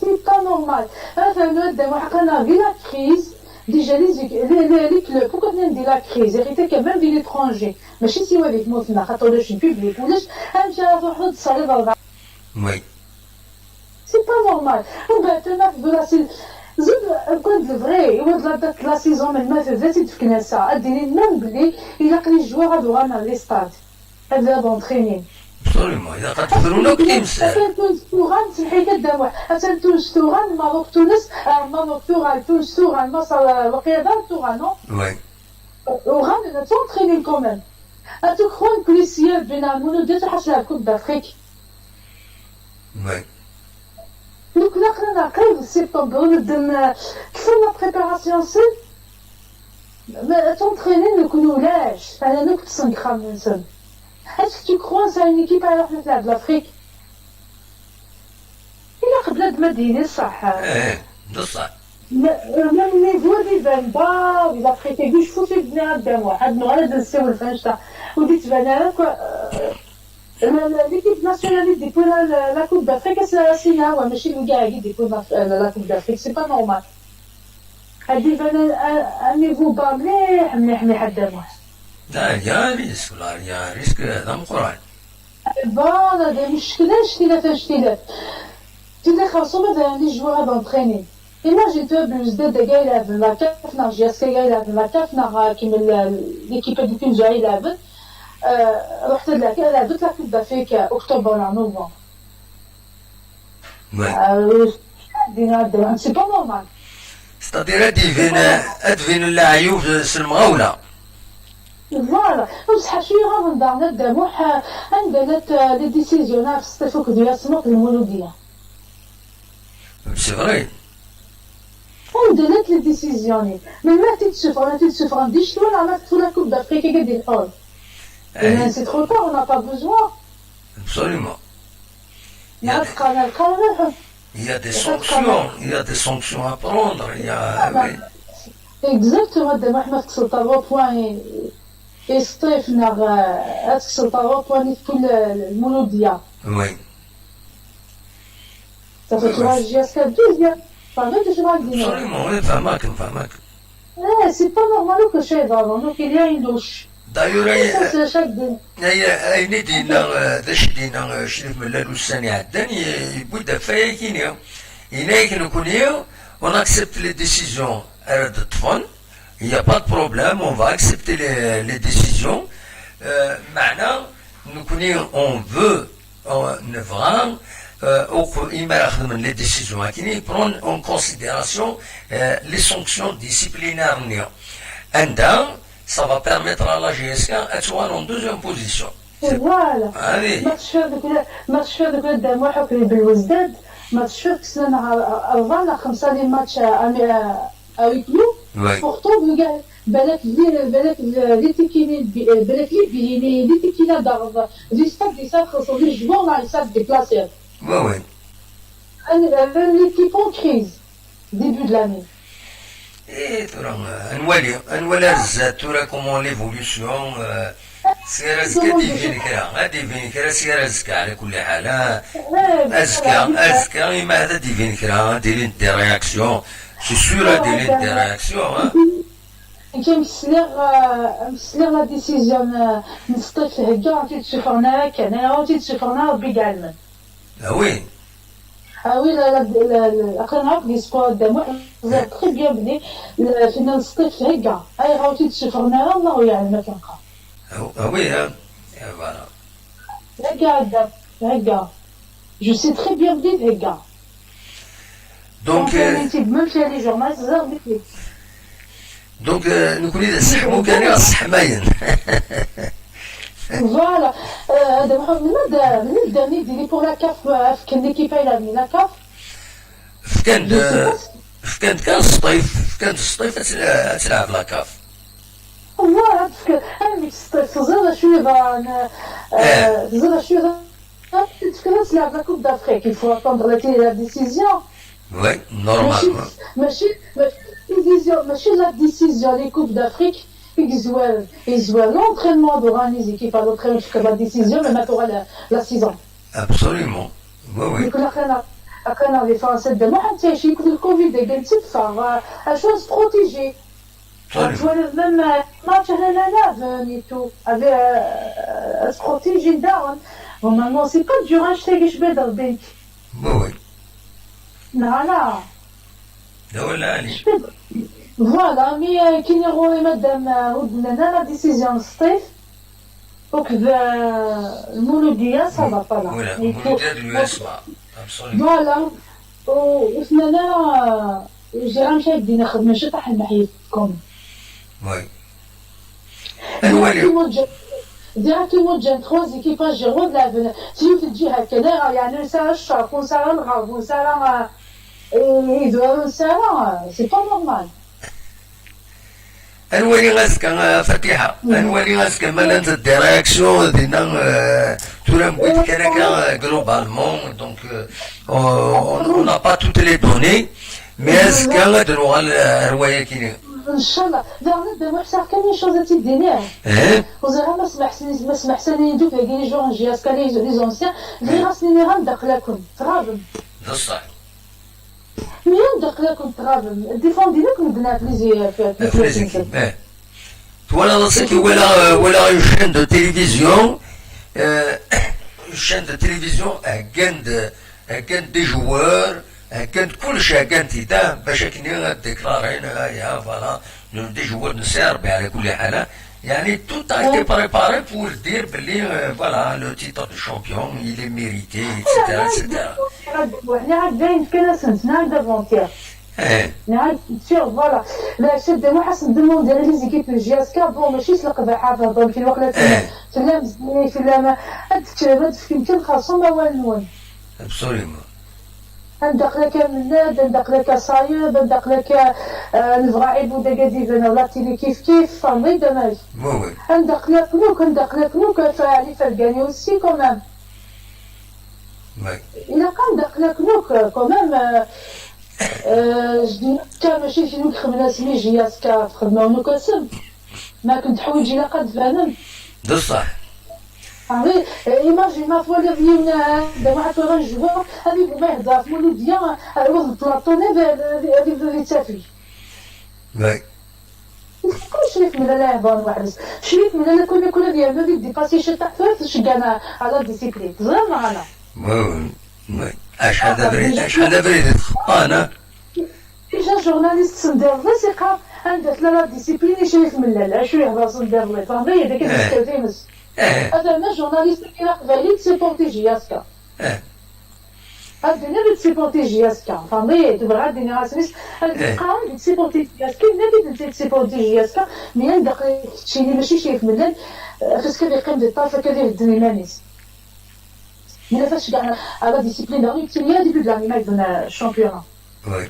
c'est pas normal. On a vu la crise, déjà les clubs, pourquoi on a dit la crise? Il était quand même de l'étranger. Mais si on avait dit, on a fait un public, on a fait un salaire. Oui. C'est pas normal. On va tenir de vrai, la saison, maintenant, c'est vrai, c'est tout ça. Il a que les joueurs à droite dans les stades. Elle va entraîner. Absolument, إذا قتلونا كتمسح. تونس توران سمحي كدابا، مثلا تونس توران المغرب تونس، المغرب توران تونس توران مصر وقيادة توران نو؟ Oui. وغانا تونتريني كومام. أنتو كخوان كوليسيا بين المونودات وحصل على كوب دافريك. Oui. دوك لاقنا قريب سبتمبر ونبدا كفانا بريباراسيون سن. ما تونتريني نكونو ولاش، أنا كنت صنقخا من سن. Est-ce que tu crois à une équipe alors de l'Afrique? Il a قبل مدينة صح. بصح. même niveau دي بنبا إذا بقيتي كيش فوتي بني قدام واحد نوع نسيو الفنشة ودي تبان لك l'équipe nationale دي بولا la Coupe d'Afrique c'est هو ماشي اللي قاعد يديكو la Coupe d'Afrique c'est pas normal. هادي بان un niveau bas مليح قدام واحد. لا يا ريسك هذا مقران. فوالا هذا مشكلة شتيلات خاصو مثلا لي جوار دونتريني Imagine toi بلوزداد قاعد يلعب لاكاف ناغ جياسكا قاعد يلعب لاكاف ناغ كيما ليكيب اللي كنت جاي يلعب رحت لعبت لا كوب دافريك اكتوبر ولا نوفمبر. سي با نورمال. ستادير ادفين اللاعب سلمغاوله. فوالا بصح شي غادي ندار ندموح عندنا لي ديسيزيون في الصيفوك ديال سموك المولوديه. سي فري. عندنا لي ديسيزيون من ما تتسفر نديش ولا عملت في لا كوب دافريك قاعد الحول. سي ترو طار اون با بوزوان. Absolument. Il y a des sanctions à prendre. Exactement, دابا حنا في 3 بوان يصيف ناغ 3 بوان في كل المولوديه. Oui. صافي تواجه جاسكا دوزيام. فهمت شنو غادي ندير؟ Absolument, oui, فهمك. سي با نورمال كو شي دابا دونك il y a une douche. D'ailleurs, أين دينا ذاش دينا شريف ملال السنة عدن يبدا فيا كينيا هناك نكونيا on accepte les décisions de Tfon, il n'y a pas de problème, on va accepter les décisions. Maintenant, on veut, les décisions, prendre en considération les sanctions disciplinaires. Ça va permettre à la GSK d'être en deuxième position. Voilà. ماتش فات قدام واحد بالوزداد ماتش فات كسنا 4 ماتش اويكلو بورتو بالك لي تيكينا دار لي ستاد دي سا خاصو لي جوار مع لي ستاد ديبلاسي. Oui. L'équipe en crise début de l'année. Et نولي الزاد ترى كومون ليفوليسيون سير ازكا ديفين كرا سير ازكا على كل حال ازكا ما هذا ديفين كرا دير دي رياكسيون سي سور دير دي رياكسيون كي مسليغ لا ديسيزيون نسطيف هكا تيتشوفرنا كان تيتشوفرنا ربي كاع المن. وي Ah oui, vous avez très bien mené في الصيف هكا اي غاوتي تشوف رنا الله يعلم ما كنقرا oui hein voilà هكا je sais très bien بديت هكا donc même chez les journaux زعما بديت donc نقول إذا سحمو كان السحماين فوالا هذا من الدرني ديري بور لا كاف كان ليكيب الى لا كاف كان الصيف تلعب لا كاف فوالا انا مش الصيف زاد شويه زاد شويه تفكر تلعب لا كوب دافريك il faut attendre la décision oui normalement ماشي لا ديسيزيون لي كوب دافريك يزوال l'entraînement d'aura les équipes à l'entraînement jusqu'à la décision mais maintenant la saison absolument oui كان les Français de moi حتى شي يكون الكوفيد قال تدفع عشان se protéger même match là نيتو avec se protéger down normalement c'est pas dur acheter كاش بدر بيك oui لا ولا علي فوالا مي كي نروي مادام ودنا لا ديسيزيون الصيف وكذا المولوديه صافا طلع ولا المولوديه ديال الاسماء فوالا وثنانا جيران شادين خدمه شي طاح المحيطكم وي ديريكتومون جان 3 ايكيباج جيرو د لافن تجي في الجهه كذا يعني نسال الشرق ونسال الغرب ونسال يدوار نسال سي با نورمال انوالي غاسكا فاتحه انوالي غاسكا مالانت الديريكسيون دينا تورام قلت كان جلوبالمون دونك on n'a pas toutes les données mais اسكا غادروا الروايه كاينين ان شاء الله دابا ما حساب كاين شوز تيدينيه وزعما ما سمح سني ندوك كاين جون جي اسكا لي زونسيان اللي راسني غندق لكم ترابم بصح مي ندق لكم ترابم ديفوندي لكم بنا في voilà dans ce voilà une chaîne de télévision gagne des joueurs كان كل شيء كان تيتا باش كنا ديكلارين يا فوالا دي جوار نسير على كل حال يعني tout a été préparé pour dire بلي فوالا لو تيتر دو شامبيون il est mérité etc وحنا عاد باين كنا سنتنا دافونتير نعاد سير فوالا لا شد ما حسن دمون ديال لي زيكيب جي اس كا بون ماشي سلقبه حافظ في الوقت في اللمز في اللمه هاد في يمكن خاصهم ما والو absolument عندك لك مناد عندك لك صايب عندك لك الفراعي بودا قادي ولا تيلي كيف فامي دماج عندك لك نوك فعلي فالقاني aussi quand même إلا كان عندك لك نوك quand même جدي كان ماشي شي نوك خدمنا سمي جياسكا خدمة نوك اسم ما كنت حويجي لا قد فانم بصح oui, imagine ma foi, il y a un joueur avec vous m'aide à vous le dire, alors vous platonez avec le vite-safi. Oui. شريك من اللعبة واحد شريك من اللي كل ديال ما ديباسي شي تحت شقانا على ديسيبلين زعما معنا وي شحال بريد انا جا جورناليست ندير ثقة عندها ثلاثة ديسيبلين شريك من اللعبة شويه باص ندير لي فهمتي هذاك التلفيز هذا ما جورناليست كي قبالي تسيبورتي جياسكا هاد النبي تسيبورتي جياسكا فهمتي تبغى ديني راسنيس قاعد تسيبورتي جياسكا النبي تسيبورتي جياسكا مي داخل شي ماشي شايف ملل فاش كيقيم دي طافه كدير الدنيا مانيس مي فاش كاع على ديسيبلين غير تيليا ديبي د لانيمال دون الشامبيون وي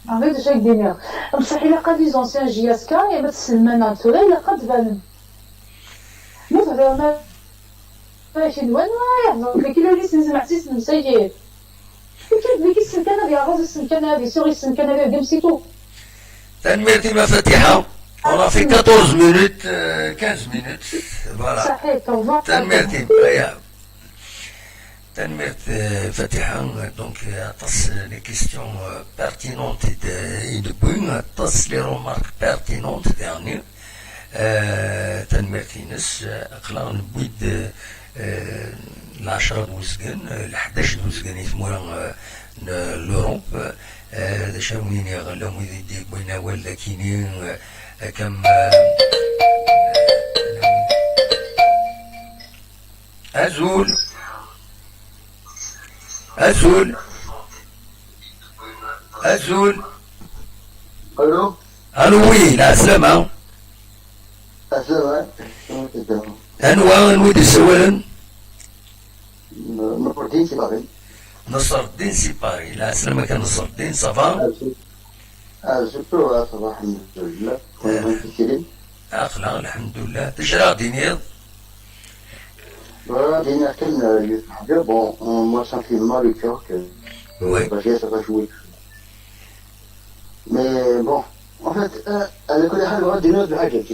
عرفت شي الدنيا بصح الا قال لي زونسيان جياسكا يا ما تسلم ناتوريل الا قد فالن مثلا ماشي نوان يهضر كي لي سمعتي مسيد كيف لي السمكانه ديال الراس السمكانه هذه سوري السمكانه ديال دمسيتو تنميرتي مفاتيحه on a fait 14 minutes 15 minutes voilà صحيح تنميرتي تنميرت فاتحه دونك تص لي كيستيون بيرتينونت et de bonnes تص لي رومارك بيرتينونت dernier تنميرتي نس اقلا نبويد العشرة دوزقن ال11 دوزقن يثمونا l'Europe شاونيني غلا مدي بينا ولا كينين كم أزول أزول أزول الو ألو وي لا سلامة السلام أنواع نودي سوالن نور الدين سيباغي نصر الدين سيباري لا سلامة كان نصر الدين صفا شكرا صباح الحمد لله كنت كثيرين أخلاق الحمد لله تشرا دينيض voilà dernière thème bien bon moi simplement le cœur que ça va jouer mais bon en fait على كل حال غادي نوض بحاجة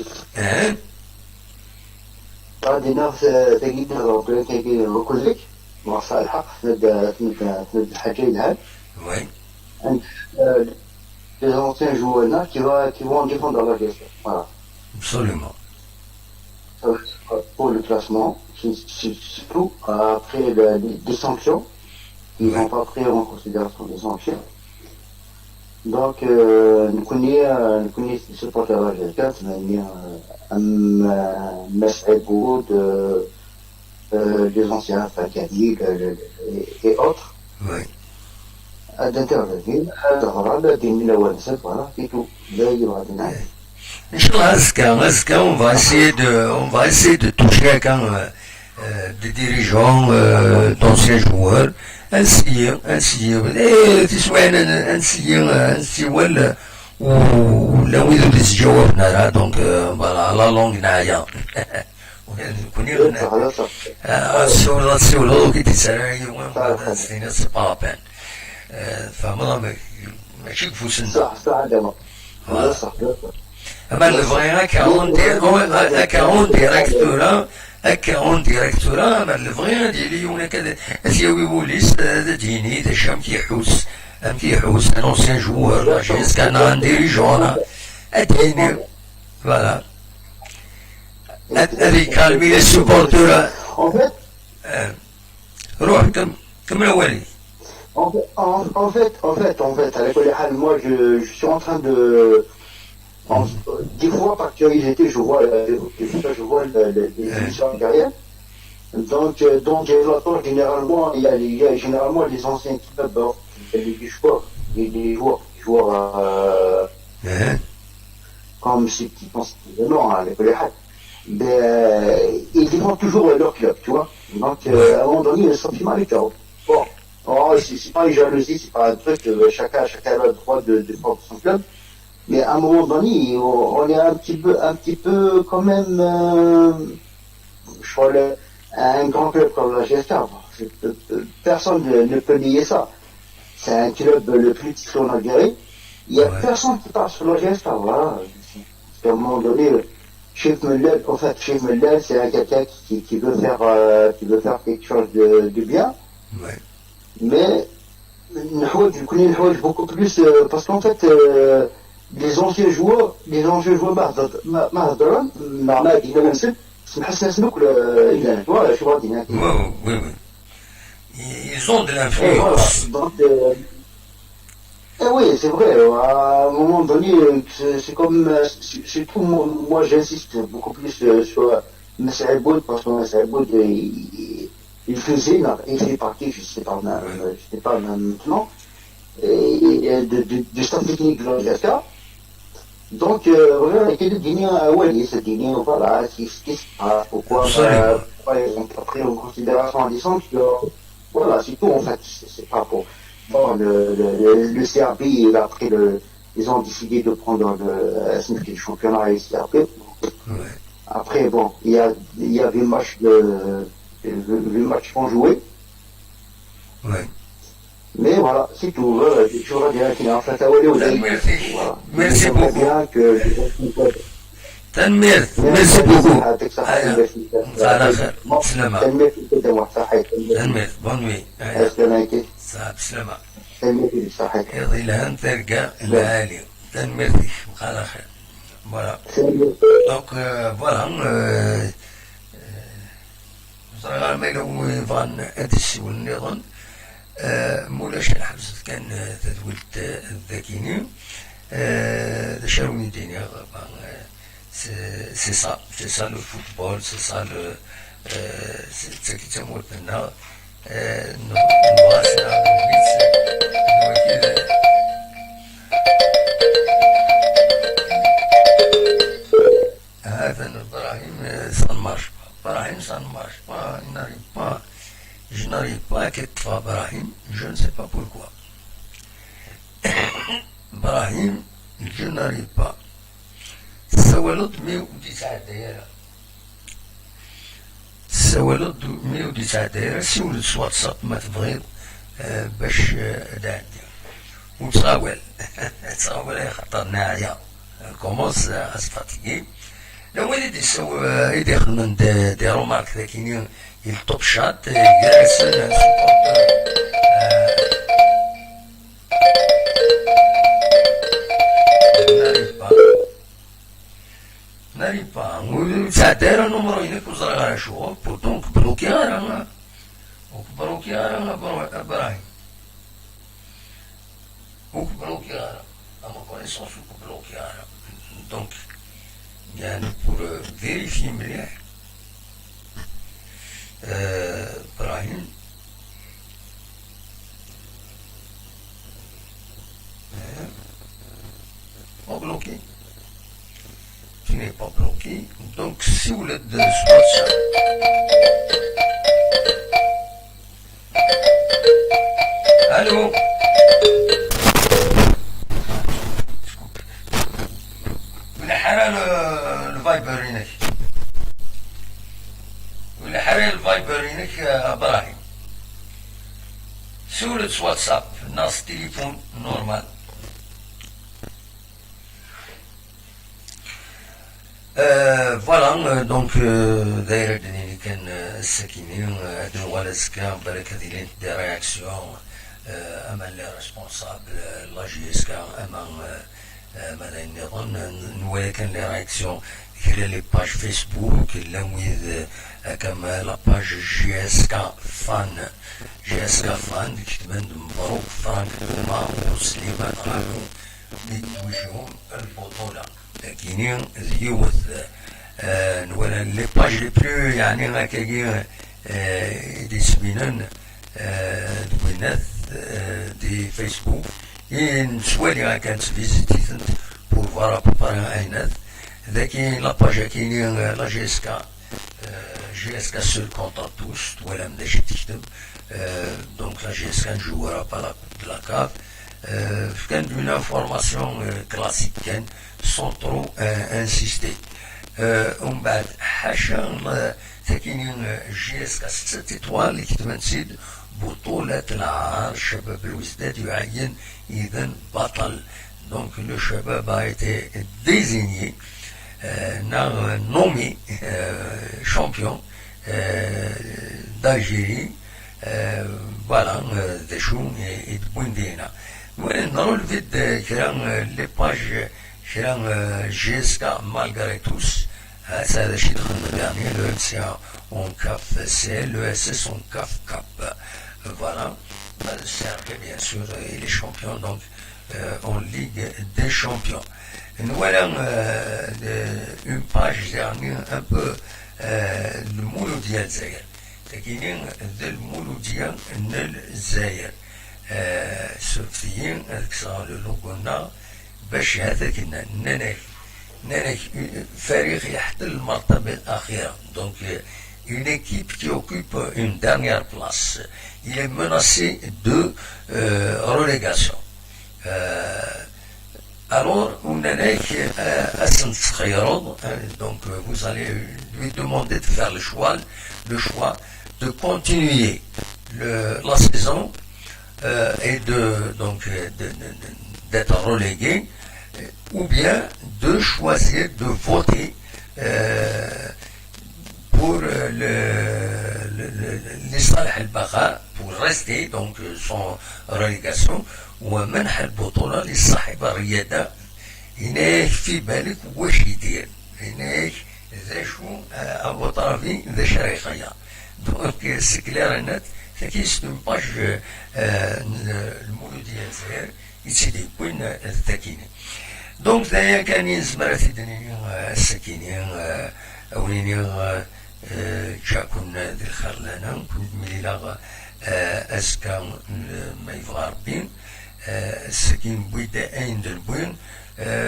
غادي نوض تجيب ربنا تجي وكلك مع الحق تند الحاجين هاد وي les anciens joueurs là qui vont défendre la gestion. Voilà. Absolument. Pour le classement, c'est tout. Après des sanctions, ils n'ont pas pris en considération des sanctions. Donc, nous connaissons ce porte-parole de la gestion, Mes'Eboud, des anciens Fakadi et autres. Oui. d'intervenir voilà c'est tout Inch'Allah, on va essayer de toucher des dirigeants, d'anciens joueurs, ainsi, ولا ويدو اللي تجاوبنا دونك على لونغ نعيا كوني السؤال كي تسالي وين بعد سنين سبابان فما ماشي كفوسنا صح اما الفغي اكاون ديريكتورا اما الفغي ديالي هنا كذا اسيوي بوليس ديني دشام كيحوس ام كيحوس ان اونسيان جوار جيس كان ان ديريجون اديني فوالا هذي كالمي لي سوبورتور روح كمل اولي En fait, avec les halles, moi, je suis en train de... des fois, par curiosité, je vois les émissions derrière. Donc, j'entends généralement, il y a généralement les anciens clubs, les joueurs comme ceux qui pensent non, avec les halles. Ils défendent toujours leur club, tu vois. Donc, à un moment donné, le sentiment est chaos. Bon. Oh, c'est pas une jalousie, c'est pas un truc, chacun a le droit de défendre son club. Mais à un moment donné, on est un petit peu quand même, je crois, un grand club comme la GSK. Personne ne peut nier ça. C'est un club le plus titré en Algérie. Il n'y a personne qui parle sur la GSK, voilà. À un moment donné, Chef Muller, c'est un quelqu'un qui veut faire quelque chose de bien. Ouais. Mais je connais beaucoup plus parce qu'en fait les anciens joueurs ils ont de l'influence. Oui, c'est vrai, à un moment donné, c'est comme, surtout moi j'insiste beaucoup plus sur Mes'Eboud parce que Mes'Eboud il fait partie, je sais pas maintenant, du staff technique de l'OGSK. Donc, voilà, il y a des dîners à Wally, ce dîner, voilà, ce qui se passe, pourquoi ils ont pas pris en considération les sanctions. Voilà, c'est tout en fait, c'est pas pour. Bon, le CRB, ils ont décidé de prendre le championnat et le CRB. Après, bon, il y avait le match qu'on jouait. Ouais. Mais voilà, c'est tout. Je reviens qui est en fait à Wally. Voilà. Merci beaucoup. Bien que تنمير ميرسي بوكو تنمير بون نوي صعب سلامة يضي لها ترقى العالي تنمير على خير فوالا دونك فوالا صراحة ما يلو فان ادش والنظام مولاش الحبس كان تدويلت الذاكيني شاروني دينيا c'est ça le football, c'est ça le c'est qui تمول بنا نواسنا هذا إبراهيم ça ne marche pas, je n'arrive pas à quitter Ibrahim, je ne sais pas pourquoi. Ibrahim, je n'arrive pas. سولت 109 دايرة سولت 109 دايرة سولت واتساب ما تبغيض باش داعي وتصاول خاطر ناعية كومونس اسفاتيكي لو اللي يدخل من دي رومارك ذاكيني التوب شات جالس n'arrive pas. Ça dera numero in kusara show, pourtant bloqueara. O bloqueara Ibrahim. O bloqueara. À ma connaissance, o bloqueara. Donc, bien pour vérifier bien. Ibrahim. On bloqué. Tu n'es pas bloqué, donc si vous êtes de WhatsApp, allô, ولا حرا الفايبر هناك ولا حرا الفايبر هناك ابراهيم سورة واتساب ناس تليفون نورمال. فوالا دونك دايره اللي كان الساكنين هادو الوالدسكا بالك هادي دي رياكسيون اما لي ريسبونسابل لا جي اس كا اما ماذا نظن نوايا كان لي رياكسيون خلال لي باج فيسبوك لامويد كما لا باج جي اس كا فان كتبان مبروك فرانك دوما وسليمان راكو يتوجهون البطوله كاينين زيوث نولا لي باج لي بلو يعني هكاكي دي سبينان دوينات دي فيسبوك نسوالي هكا نسفيزيتيثن بور فوار ابوبري اينات ذاكي لا باج كاينين لا جي اس كا سول كونتر توس ولا مداش تكتب دونك لا جي اس كا نجوورها با لا كوب دو لا كاف كان اون انفورماسيون كلاسيك كان sans trop insister. ومن بعد حاشا كاينين جي اس كا 6 اطوال اللي كتمنسيد بطولة العار شباب الوزداد يعين اذا بطل. دونك لو شباب a été désigné nommé champion d'Algérie. Voilà ذا شو يتبون دينا نرو الفيد كرا لي باج كرا جيسكا مالغري توس هذا الشيء دخلنا يعني لو ام سي اون كاف سي لو اس اس اون كاف كاب. Voilà, c'est bien sûr il est champion donc en Ligue des Champions. Nous voilà une page dernière un peu le مولودية الجزائر. كاينين ذا المولودية الجزائر سوفيين كسا لو قلنا باش هذا كنا نانك فريق يحتل المرتبة الأخيرة. Donc une équipe qui occupe une dernière place. Il est menacé de relégation. Alors, donc vous allez lui demander de faire le choix de continuer la saison et d'être relégué, ou bien de choisir de voter pour لصالح البقاء pour rester donc sans relégation ومنح البطولة لصاحب الريادة. هناك في بالك واش يدير هناك ذا شو أبو طرفي ذا شريخية. دونك سي كلير نت c'est une page المولودية الجزائر يتسيدي بوين التاكيني دونك ذايا كان يزمر تيدني السكيني أوليني جاكون ذي الخرلانا كنت مليلا أسكا ما يبغى ربي السكين بويدا أين دلبوين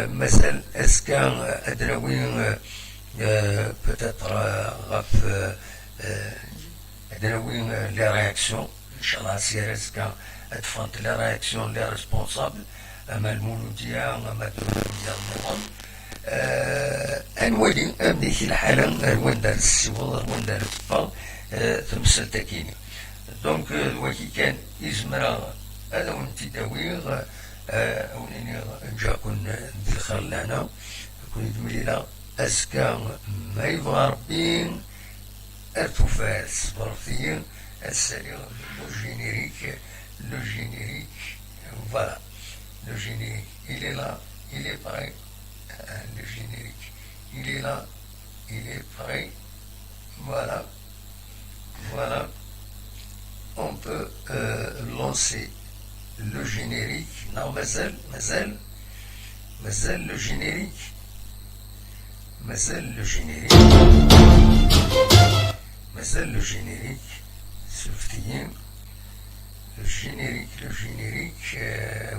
مازال أسكا أدراوين peut-être غاف أدراوين لي رياكسيون إن شاء الله سيرسكا أتفانت لي رياكسيون لي ريسبونسابل أما المولودية أما المولودية النظام أنوالي أمديك الحالة وين دار السيوض وين دار الطفال تمثل تاكيني دونك الوكي كان يزمرا هذا وين تداويغ أوليني جاكون ذي الخرلانا كون يدمليلا أسكا ما يبغى ربي أرتوفاس برثيين السريع le générique, voilà, le générique, il est là, il est prêt, le générique, il est là, il est prêt, voilà, voilà, on peut lancer le générique, non, Mazel, le générique, Mazel, le générique, Mazel, le générique, Souftiyin, le générique,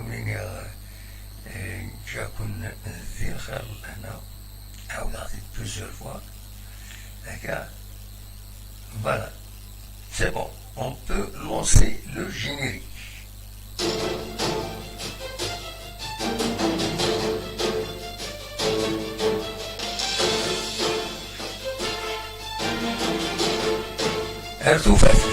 وين جاكون ذي الخير هنا عاودت plusieurs fois, d'accord, voilà, c'est bon, on peut lancer le générique. ارتفاع